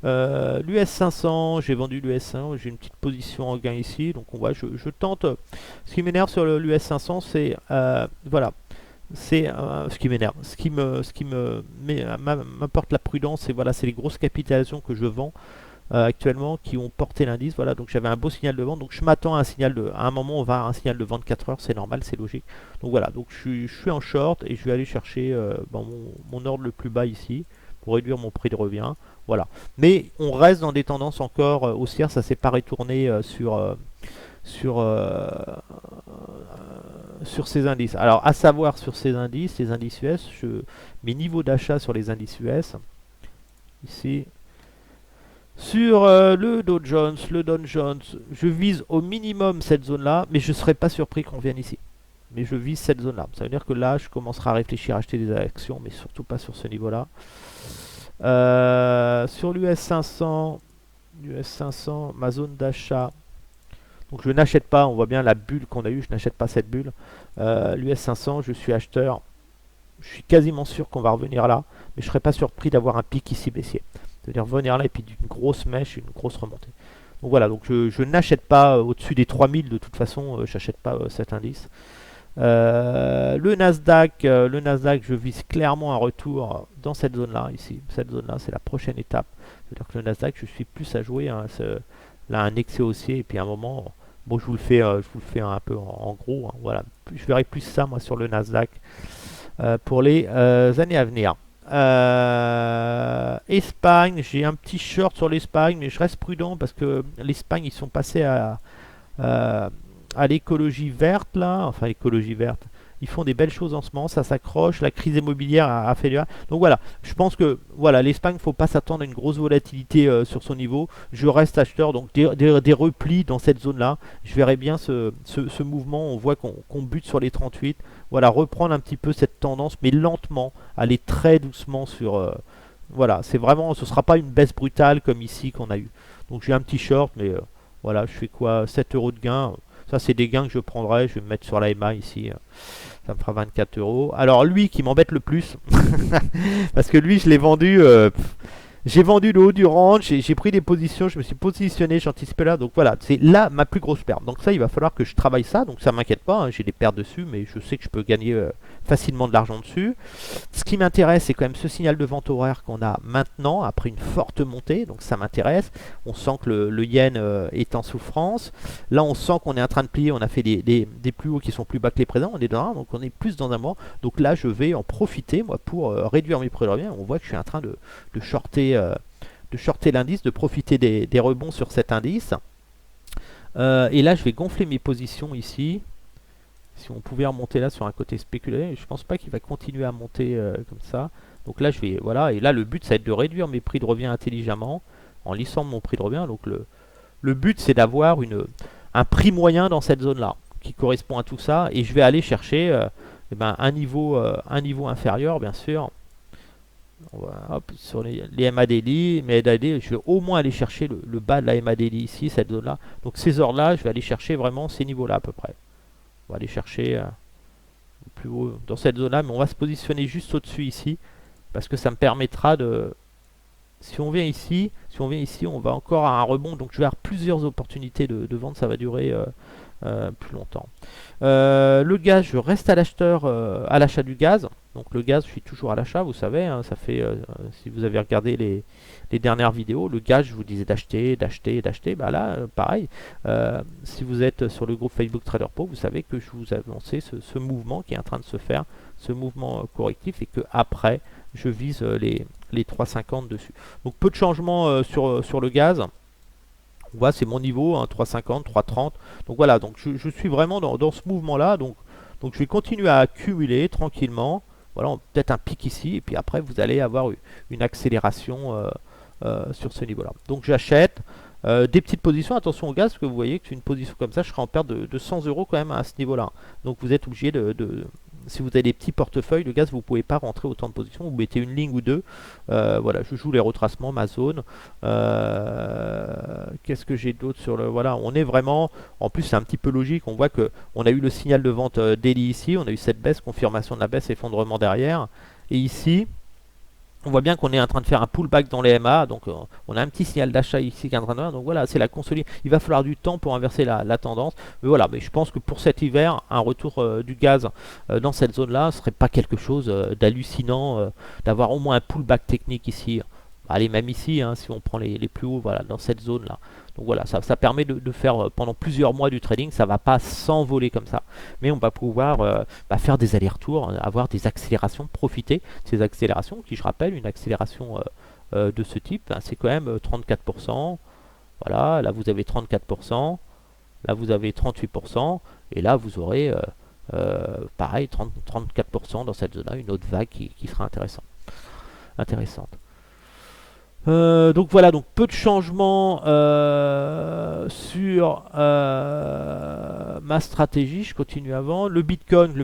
L'US 500, j'ai vendu l'US 500. J'ai une petite position en gain ici. Donc on voit, je tente. Ce qui m'énerve sur l'US 500, c'est voilà. C'est ce qui m'énerve. Ce qui m'apporte la prudence, c'est voilà, c'est les grosses capitalisations que je vends. Actuellement qui ont porté l'indice. Voilà, donc j'avais un beau signal de vente, donc je m'attends à un moment on va avoir un signal de vente 4 heures, c'est normal, c'est logique. Donc voilà, donc je suis en short et je vais aller chercher mon ordre le plus bas ici pour réduire mon prix de revient. Voilà, mais on reste dans des tendances encore haussières, ça s'est pas retourné sur ces indices. Alors à savoir sur ces indices, les indices US, mes niveaux d'achat sur les indices US ici. Sur le Dow Jones, je vise au minimum cette zone-là, mais je ne serais pas surpris qu'on vienne ici. Mais je vise cette zone-là. Ça veut dire que là, je commencerai à réfléchir à acheter des actions, mais surtout pas sur ce niveau-là. Sur l'US 500, ma zone d'achat. Donc je n'achète pas, on voit bien la bulle qu'on a eue, je n'achète pas cette bulle. L'US 500, je suis acheteur. Je suis quasiment sûr qu'on va revenir là, mais je ne serais pas surpris d'avoir un pic ici baissier. C'est-à-dire venir là et puis d'une grosse mèche, une grosse remontée. Donc voilà, donc je n'achète pas au-dessus des 3000 de toute façon, j'achète pas cet indice. Le Nasdaq, je vise clairement un retour dans cette zone-là, ici. Cette zone-là, c'est la prochaine étape. C'est-à-dire que le Nasdaq, je suis plus à jouer. Hein, là, un excès haussier, et puis à un moment, bon, je vous le fais un peu en gros. Hein, voilà, je verrai plus ça, moi, sur le Nasdaq pour les années à venir. Espagne, j'ai un petit short sur l'Espagne, mais je reste prudent parce que l'Espagne, ils sont passés à l'écologie verte là, enfin l'écologie verte. Ils font des belles choses en ce moment, ça s'accroche, la crise immobilière a fait du. Donc voilà, je pense que voilà, l'Espagne, il ne faut pas s'attendre à une grosse volatilité sur son niveau. Je reste acheteur, donc des replis dans cette zone-là. Je verrai bien ce mouvement, on voit qu'on bute sur les 38. Voilà, reprendre un petit peu cette tendance, mais lentement, aller très doucement sur. Voilà, c'est vraiment, ce ne sera pas une baisse brutale comme ici qu'on a eu. Donc j'ai un petit short, mais voilà, je fais quoi, 7 euros de gain. Ça, c'est des gains que je prendrai. Je vais me mettre sur la MA ici. Ça me fera 24 euros. Alors, lui qui m'embête le plus, parce que lui, je l'ai vendu. J'ai vendu le haut du range, j'ai pris des positions, je me suis positionné, j'anticipais là. Donc voilà, c'est là ma plus grosse perte. Donc ça, il va falloir que je travaille ça. Donc ça m'inquiète pas, hein, j'ai des pertes dessus, mais je sais que je peux gagner facilement de l'argent dessus. Ce qui m'intéresse, c'est quand même ce signal de vente horaire qu'on a maintenant, après une forte montée. Donc ça m'intéresse. On sent que le yen est en souffrance. Là, on sent qu'on est en train de plier. On a fait des plus hauts qui sont plus bas que les présents. On est dans un, donc on est plus dans un mois. Donc là, je vais en profiter, moi, pour réduire mes prix de revient. On voit que je suis en train de shorter, l'indice, de profiter des rebonds sur cet indice. Et là, je vais gonfler mes positions ici. Si on pouvait remonter là sur un côté spéculatif, je pense pas qu'il va continuer à monter comme ça. Donc là, je vais, voilà, et là, le but, ça va être de réduire mes prix de revient intelligemment en lissant mon prix de revient. Donc le but, c'est d'avoir un prix moyen dans cette zone-là qui correspond à tout ça. Et je vais aller chercher eh ben, un niveau inférieur, bien sûr. On va, hop, sur les MA daily, mais je vais au moins aller chercher le bas de la MA daily ici, cette zone-là. Donc ces heures-là, je vais aller chercher vraiment ces niveaux-là à peu près. On va aller chercher plus haut dans cette zone-là, mais on va se positionner juste au-dessus ici, parce que ça me permettra de... Si on vient ici, on va encore à un rebond, donc je vais avoir plusieurs opportunités de vente, ça va durer plus longtemps. Le gaz, je reste à l'acheteur, à l'achat du gaz. Donc le gaz, je suis toujours à l'achat, vous savez, hein, ça fait, si vous avez regardé les dernières vidéos, le gaz, je vous disais d'acheter, d'acheter, d'acheter. Bah là, pareil, si vous êtes sur le groupe Facebook Trader Pro, vous savez que je vous ai annoncé ce mouvement qui est en train de se faire, ce mouvement correctif, et que après, je vise les 3,50 dessus. Donc peu de changements sur le gaz. On voit, c'est mon niveau, hein, 3,50, 3,30. Donc voilà, donc je suis vraiment dans ce mouvement-là. Donc je vais continuer à accumuler tranquillement. Voilà, peut-être un pic ici. Et puis après, vous allez avoir une accélération sur ce niveau-là. Donc j'achète des petites positions. Attention au gaz, parce que vous voyez que une position comme ça, je serai en perte de 100 euros quand même à ce niveau-là. Donc vous êtes obligé si vous avez des petits portefeuilles de gaz, vous ne pouvez pas rentrer autant de positions. Vous mettez une ligne ou deux. Voilà, je joue les retracements, ma zone. Qu'est-ce que j'ai d'autre sur le... Voilà, on est vraiment... En plus, c'est un petit peu logique. On voit que on a eu le signal de vente daily ici. On a eu cette baisse, confirmation de la baisse, effondrement derrière. Et ici, on voit bien qu'on est en train de faire un pullback dans les MA, donc on a un petit signal d'achat ici qui est en train de faire. Donc voilà, c'est la consolidation. Il va falloir du temps pour inverser la tendance. Mais voilà, mais je pense que pour cet hiver, un retour du gaz dans cette zone-là ne serait pas quelque chose d'hallucinant, d'avoir au moins un pullback technique ici. Allez, même ici, hein, si on prend les plus hauts, voilà, dans cette zone-là. Donc voilà, ça permet de faire pendant plusieurs mois du trading. Ça ne va pas s'envoler comme ça. Mais on va pouvoir faire des allers-retours, avoir des accélérations, profiter de ces accélérations, qui je rappelle, une accélération de ce type, hein, c'est quand même 34%. Voilà, là vous avez 34%, là vous avez 38%, et là vous aurez pareil 34% dans cette zone-là, une autre vague qui sera intéressante. Donc voilà, donc peu de changements sur ma stratégie. Je continue avant. Le Bitcoin,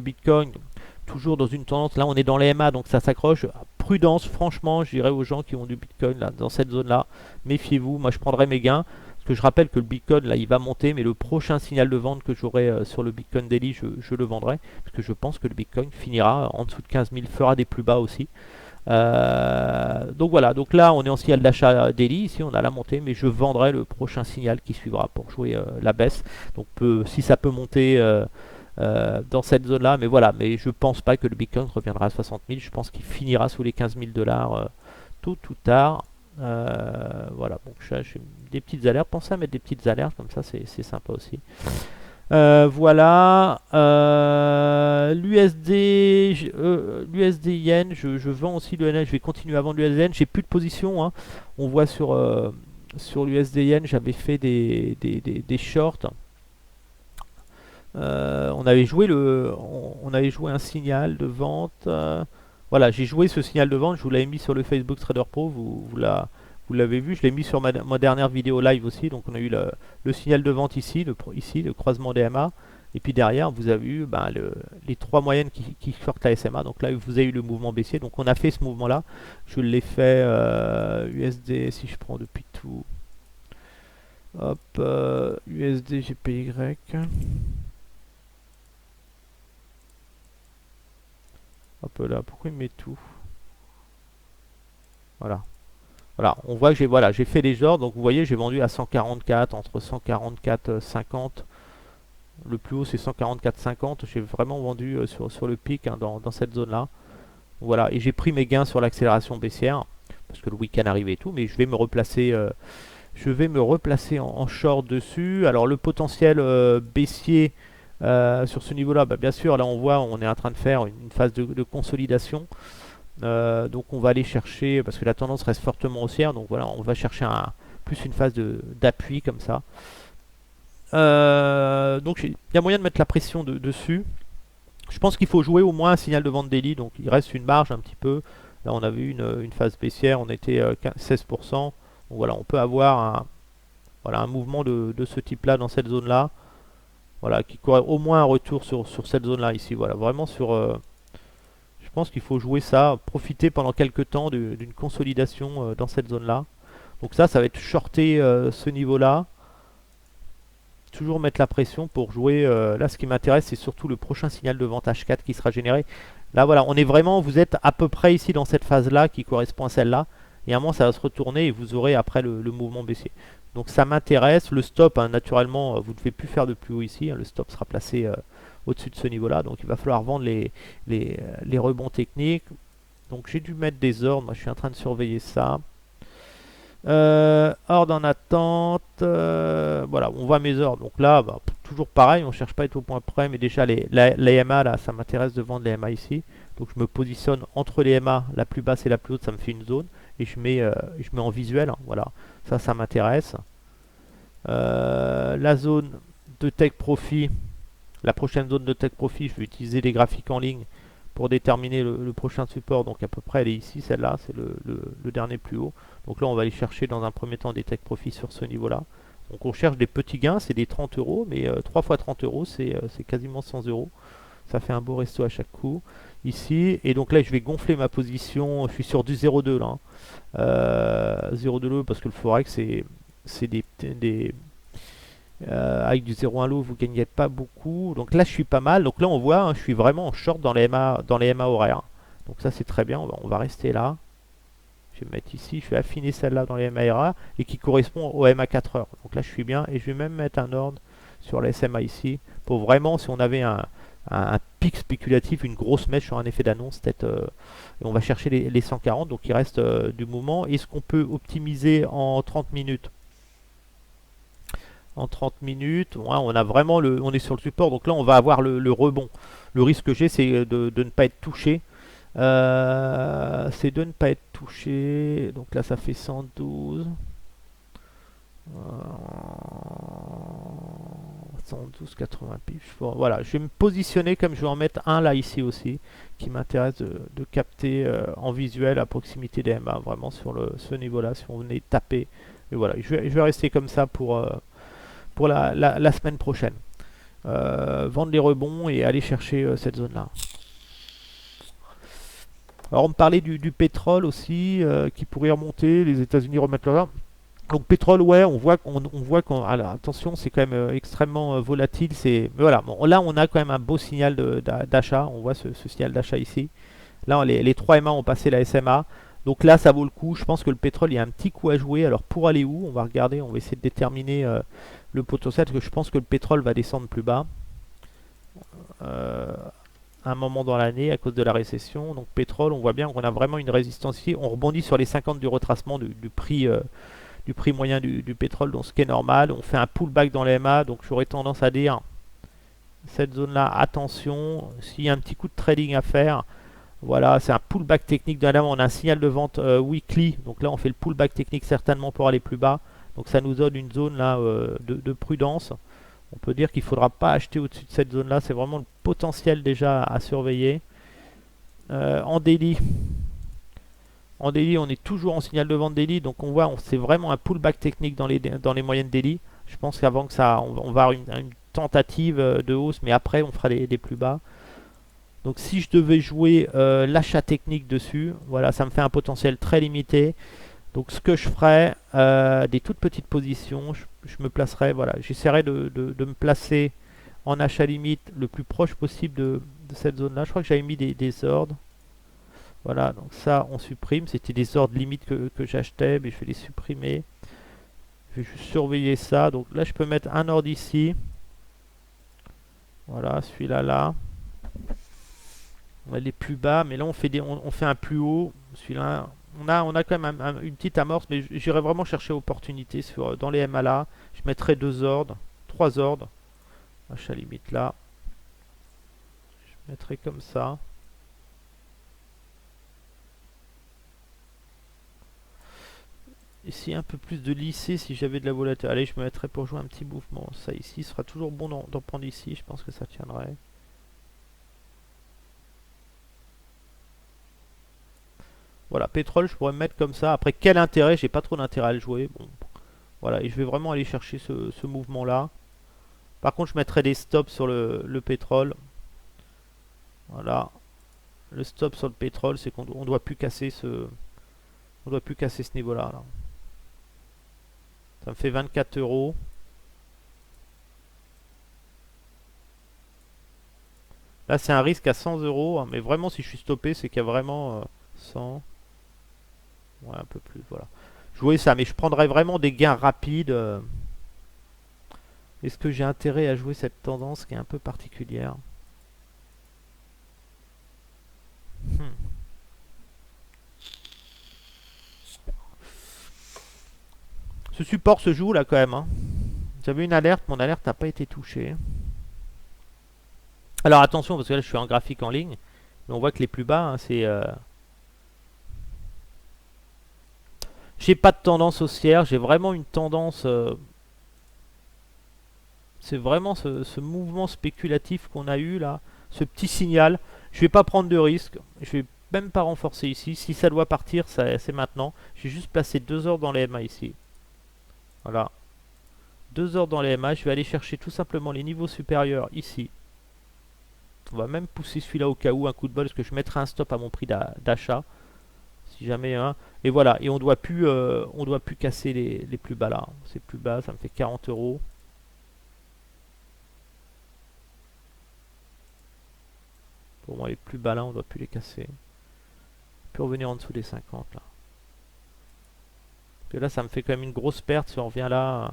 toujours dans une tendance. Là, on est dans les MA, donc ça s'accroche. Prudence, franchement, je dirais aux gens qui ont du Bitcoin là, dans cette zone-là, méfiez-vous. Moi, je prendrai mes gains. Parce que je rappelle que le Bitcoin, là, il va monter, mais le prochain signal de vente que j'aurai sur le Bitcoin Daily, je le vendrai. Parce que je pense que le Bitcoin finira en dessous de 15 000, fera des plus bas aussi. Donc voilà, donc là on est en signal d'achat daily, ici on a la montée, mais je vendrai le prochain signal qui suivra pour jouer la baisse. Donc si ça peut monter dans cette zone là, mais voilà, mais je pense pas que le Bitcoin reviendra à 60 000, je pense qu'il finira sous les 15 000 dollars tôt ou tard. Voilà, donc j'ai des petites alertes, pensez à mettre des petites alertes comme ça, c'est sympa aussi. Voilà, l'USD yen, je vends aussi le NL, je vais continuer à vendre l'USD yen, j'ai plus de position, hein. On voit sur l'USD yen, j'avais fait des shorts. On avait joué un signal de vente. Voilà, j'ai joué ce signal de vente, je vous l'avais mis sur le Facebook Trader Pro, vous l'avez vu, je l'ai mis sur ma dernière vidéo live aussi. Donc on a eu le signal de vente ici, le croisement des MA. Et puis derrière, vous avez eu les trois moyennes qui sortent la SMA. Donc là, vous avez eu le mouvement baissier. Donc on a fait ce mouvement-là. Je l'ai fait USD, si je prends depuis tout. Hop, USD GPY. Hop là, pourquoi il met tout? Voilà. Voilà, on voit que j'ai fait les ordres, donc vous voyez, j'ai vendu à 144, entre 144,50. Le plus haut c'est 144,50. J'ai vraiment vendu sur le pic, hein, dans cette zone-là. Voilà, et j'ai pris mes gains sur l'accélération baissière parce que le week-end arrivait et tout, mais je vais me replacer en short dessus. Alors le potentiel baissier sur ce niveau-là, bah, bien sûr, là on voit, on est en train de faire une phase de consolidation. Donc on va aller chercher, parce que la tendance reste fortement haussière, donc voilà, on va chercher plus une phase d'appui comme ça. Donc il y a moyen de mettre la pression dessus. Je pense qu'il faut jouer au moins un signal de vente daily, donc il reste une marge un petit peu. Là on avait une phase baissière, on était 16%. Donc voilà, on peut avoir un mouvement de ce type là dans cette zone là. Voilà, qui aurait au moins un retour sur cette zone là ici. Voilà, vraiment je pense qu'il faut jouer ça, profiter pendant quelques temps d'une consolidation dans cette zone là. Donc ça va être shorter ce niveau là. Toujours mettre la pression pour jouer. Là, ce qui m'intéresse, c'est surtout le prochain signal de vente H4 qui sera généré. Là, voilà, vous êtes à peu près ici dans cette phase-là qui correspond à celle-là. Et à un moment, ça va se retourner et vous aurez après le mouvement baissier. Donc ça m'intéresse. Le stop, hein, naturellement, vous ne devez plus faire de plus haut ici. Hein, le stop sera placé au-dessus de ce niveau-là. Donc il va falloir vendre les rebonds techniques. Donc j'ai dû mettre des ordres. Moi, je suis en train de surveiller ça. Ordre en attente. Voilà, on voit mes ordres. Donc là, bah, toujours pareil, on cherche pas à être au point près, mais déjà les MA là, ça m'intéresse de vendre les MA ici. Donc je me positionne entre les MA, la plus basse et la plus haute, ça me fait une zone. Et je mets en visuel, hein, voilà, ça m'intéresse. La zone de take profit, la prochaine zone de take profit, je vais utiliser les graphiques en ligne pour déterminer le prochain support. Donc à peu près elle est ici, celle-là, c'est le dernier plus haut. Donc là on va aller chercher dans un premier temps des take profits sur ce niveau-là. Donc on cherche des petits gains, c'est des 30 euros, mais 3 fois 30 euros, c'est quasiment 100 euros. Ça fait un beau resto à chaque coup. Ici, et donc là je vais gonfler ma position, je suis sur du 0,2 là. 0,2 parce que le forex c'est avec du 0,1 lot vous gagnez pas beaucoup. Donc là je suis pas mal. Donc là on voit, hein, je suis vraiment en short dans les MA horaires. Donc ça c'est très bien, on va rester là. Je vais mettre ici, je vais affiner celle-là dans les MA et qui correspond au MA 4 heures. Donc là je suis bien et je vais même mettre un ordre sur la SMA ici pour vraiment, si on avait un pic spéculatif, une grosse mèche sur un effet d'annonce, peut-être, et on va chercher les 140, donc il reste du mouvement. Est-ce qu'on peut optimiser en 30 minutes? En 30 minutes, ouais, on est sur le support, donc là on va avoir le rebond. Le risque que j'ai, c'est de ne pas être touché. C'est de ne pas être touché. Donc là ça fait 112. 112,80 piges. Bon, voilà, je vais me positionner comme je vais en mettre un là ici aussi, qui m'intéresse de capter en visuel à proximité des MA, vraiment sur ce niveau-là, si on venait taper. Et voilà, je vais rester comme ça pour la semaine prochaine. Vendre les rebonds et aller chercher cette zone-là. Alors on me parlait du pétrole aussi, qui pourrait remonter, les États-Unis remettre là. Donc pétrole, ouais, on voit alors, attention, c'est quand même extrêmement volatile. Mais voilà, bon, là on a quand même un beau signal d'achat. On voit ce signal d'achat ici. Là, les 3 MA ont passé la SMA. Donc là, ça vaut le coup. Je pense que le pétrole, il y a un petit coup à jouer. Alors pour aller où? On va regarder, on va essayer de déterminer le potentiel, parce que je pense que le pétrole va descendre plus bas. À un moment dans l'année à cause de la récession. Donc pétrole, on voit bien qu'on a vraiment une résistance ici. On rebondit sur les 50 du retracement du prix moyen du pétrole, donc ce qui est normal. On fait un pullback dans les MA, donc j'aurais tendance à dire cette zone là, attention, s'il y a un petit coup de trading à faire, voilà, c'est un pullback technique. Dans la main on a un signal de vente weekly, donc là on fait le pullback technique certainement pour aller plus bas, donc ça nous donne une zone là de prudence. On peut dire qu'il ne faudra pas acheter au-dessus de cette zone là, c'est vraiment le potentiel déjà à surveiller. En daily, on est toujours en signal de vente daily, donc on voit, c'est vraiment un pullback technique dans les moyennes daily. Je pense qu'avant que ça, on va avoir une tentative de hausse, mais après on fera des plus bas. Donc si je devais jouer l'achat technique dessus, voilà, ça me fait un potentiel très limité. Donc ce que je ferais, des toutes petites positions, je me placerais, voilà, j'essaierai de me placer en achat limite le plus proche possible de cette zone là. Je crois que j'avais mis des ordres. Voilà, donc ça on supprime. C'était des ordres limites que j'achetais, mais je vais les supprimer. Je vais juste surveiller ça. Donc là je peux mettre un ordre ici. Voilà, celui-là là. On va aller plus bas, mais là on fait un plus haut. Celui-là, on a quand même une petite amorce, mais j'irai vraiment chercher opportunité dans les MALA. Je mettrai 2 ordres, 3 ordres. Achat limite là. Je mettrai comme ça. Ici un peu plus de lissé si j'avais de la volatilité. Allez, je me mettrai pour jouer un petit mouvement. Ça ici sera toujours bon d'en prendre ici. Je pense que ça tiendrait. Voilà, pétrole, je pourrais me mettre comme ça. Après, quel intérêt? J'ai pas trop d'intérêt à le jouer. Bon, voilà, et je vais vraiment aller chercher ce mouvement-là. Par contre, je mettrai des stops sur le pétrole. Voilà. Le stop sur le pétrole, c'est qu'on doit plus casser on doit plus casser ce niveau-là. Là. Ça me fait 24 euros. Là, c'est un risque à 100 euros. Hein, mais vraiment, si je suis stoppé, c'est qu'il y a vraiment 100. Ouais, un peu plus, voilà. Jouer ça, mais je prendrais vraiment des gains rapides. Est-ce que j'ai intérêt à jouer cette tendance qui est un peu particulière? Hmm. Ce support se joue là quand même. Hein. J'avais une alerte, mon alerte n'a pas été touchée. Alors attention, parce que là je suis en graphique en ligne. Mais on voit que les plus bas, hein, c'est... J'ai pas de tendance haussière, j'ai vraiment une tendance... c'est vraiment ce mouvement spéculatif qu'on a eu là. Ce petit signal. Je vais pas prendre de risque. Je vais même pas renforcer ici. Si ça doit partir, c'est maintenant. J'ai juste placé 2 ordres dans les MA ici. Voilà. 2 ordres dans les MA. Je vais aller chercher tout simplement les niveaux supérieurs ici. On va même pousser celui-là au cas où, un coup de bol, parce que je mettrai un stop à mon prix d'achat. Si jamais un. Et voilà. Et on doit plus casser les plus bas là. C'est plus bas, ça me fait 40 euros. Pour moi, les plus bas là, on doit plus les casser. On peut revenir en dessous des 50 là. Parce que là, ça me fait quand même une grosse perte si on revient là.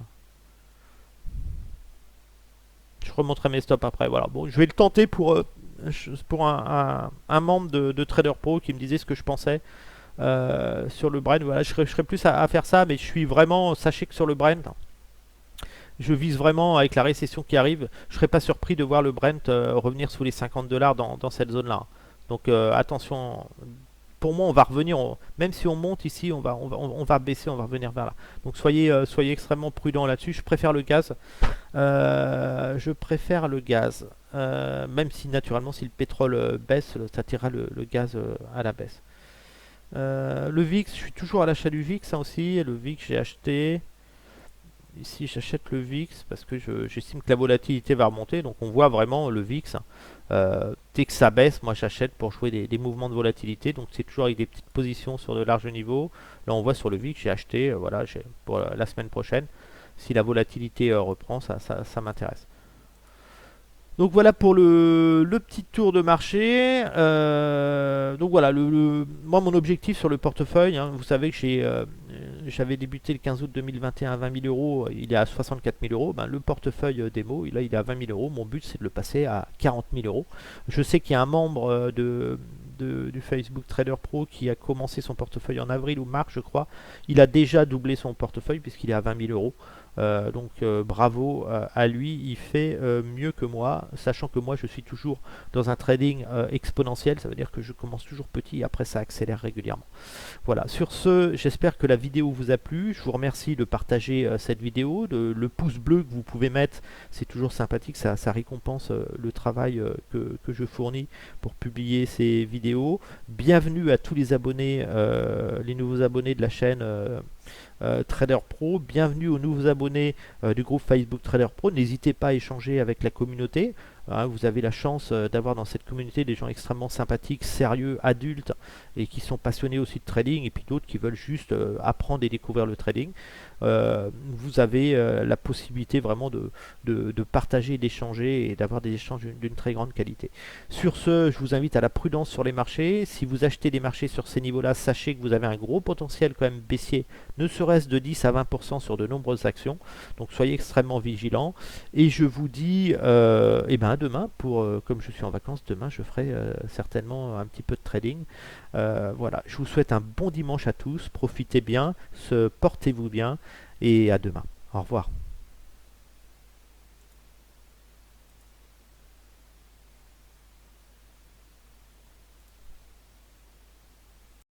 Je remonterai mes stops après. Voilà. Bon, je vais le tenter pour un membre de Trader Pro qui me disait ce que je pensais sur le Brent. Voilà, je serais plus à faire ça, mais je suis vraiment. Sachez que sur le Brent, je vise vraiment avec la récession qui arrive. Je serais pas surpris de voir le Brent revenir sous les 50 dollars dans cette zone-là. Donc attention. Pour moi, on va revenir, même si on monte ici, on va baisser, on va revenir vers là. Donc soyez extrêmement prudents là-dessus. Je préfère le gaz. Même si naturellement, si le pétrole baisse, ça tirera le gaz à la baisse. Le VIX, je suis toujours à l'achat du VIX hein, aussi. Le VIX, j'ai acheté. Ici, j'achète le VIX parce que j'estime que la volatilité va remonter. Donc, on voit vraiment le VIX. Dès que ça baisse, moi j'achète pour jouer des mouvements de volatilité. Donc, c'est toujours avec des petites positions sur de larges niveaux. Là, on voit sur le VIX, j'ai acheté voilà, pour la semaine prochaine. Si la volatilité reprend, ça m'intéresse. Donc voilà pour le petit tour de marché. Donc voilà, moi mon objectif sur le portefeuille, hein, vous savez que j'avais débuté le 15 août 2021 à 20 000 euros, il est à 64 000 euros. Ben, le portefeuille démo, là il est à 20 000 euros. Mon but c'est de le passer à 40 000 euros. Je sais qu'il y a un membre du Facebook Trader Pro qui a commencé son portefeuille en avril ou mars, je crois. Il a déjà doublé son portefeuille puisqu'il est à 20 000 euros. Bravo à lui, il fait mieux que moi, sachant que moi je suis toujours dans un trading exponentiel, ça veut dire que je commence toujours petit et après ça accélère régulièrement. Voilà, sur ce, j'espère que la vidéo vous a plu, je vous remercie de partager cette vidéo, le pouce bleu que vous pouvez mettre, c'est toujours sympathique, ça récompense le travail que je fournis pour publier ces vidéos. Bienvenue à tous les abonnés, les nouveaux abonnés de la chaîne Trader Pro, bienvenue aux nouveaux abonnés du groupe Facebook Trader Pro. N'hésitez pas à échanger avec la communauté. hein. Vous avez la chance d'avoir dans cette communauté des gens extrêmement sympathiques, sérieux, adultes et qui sont passionnés aussi de trading, et puis d'autres qui veulent juste apprendre et découvrir le trading. Vous avez la possibilité vraiment de partager, d'échanger et d'avoir des échanges d'une très grande qualité. Sur ce, je vous invite à la prudence sur les marchés. Si vous achetez des marchés sur ces niveaux-là, sachez que vous avez un gros potentiel quand même baissier, ne serait-ce de 10 à 20% sur de nombreuses actions. Donc soyez extrêmement vigilants. Et je vous dis eh ben, à demain, comme je suis en vacances, demain je ferai certainement un petit peu de trading. Voilà, je vous souhaite un bon dimanche à tous, profitez bien, portez-vous bien et à demain. Au revoir.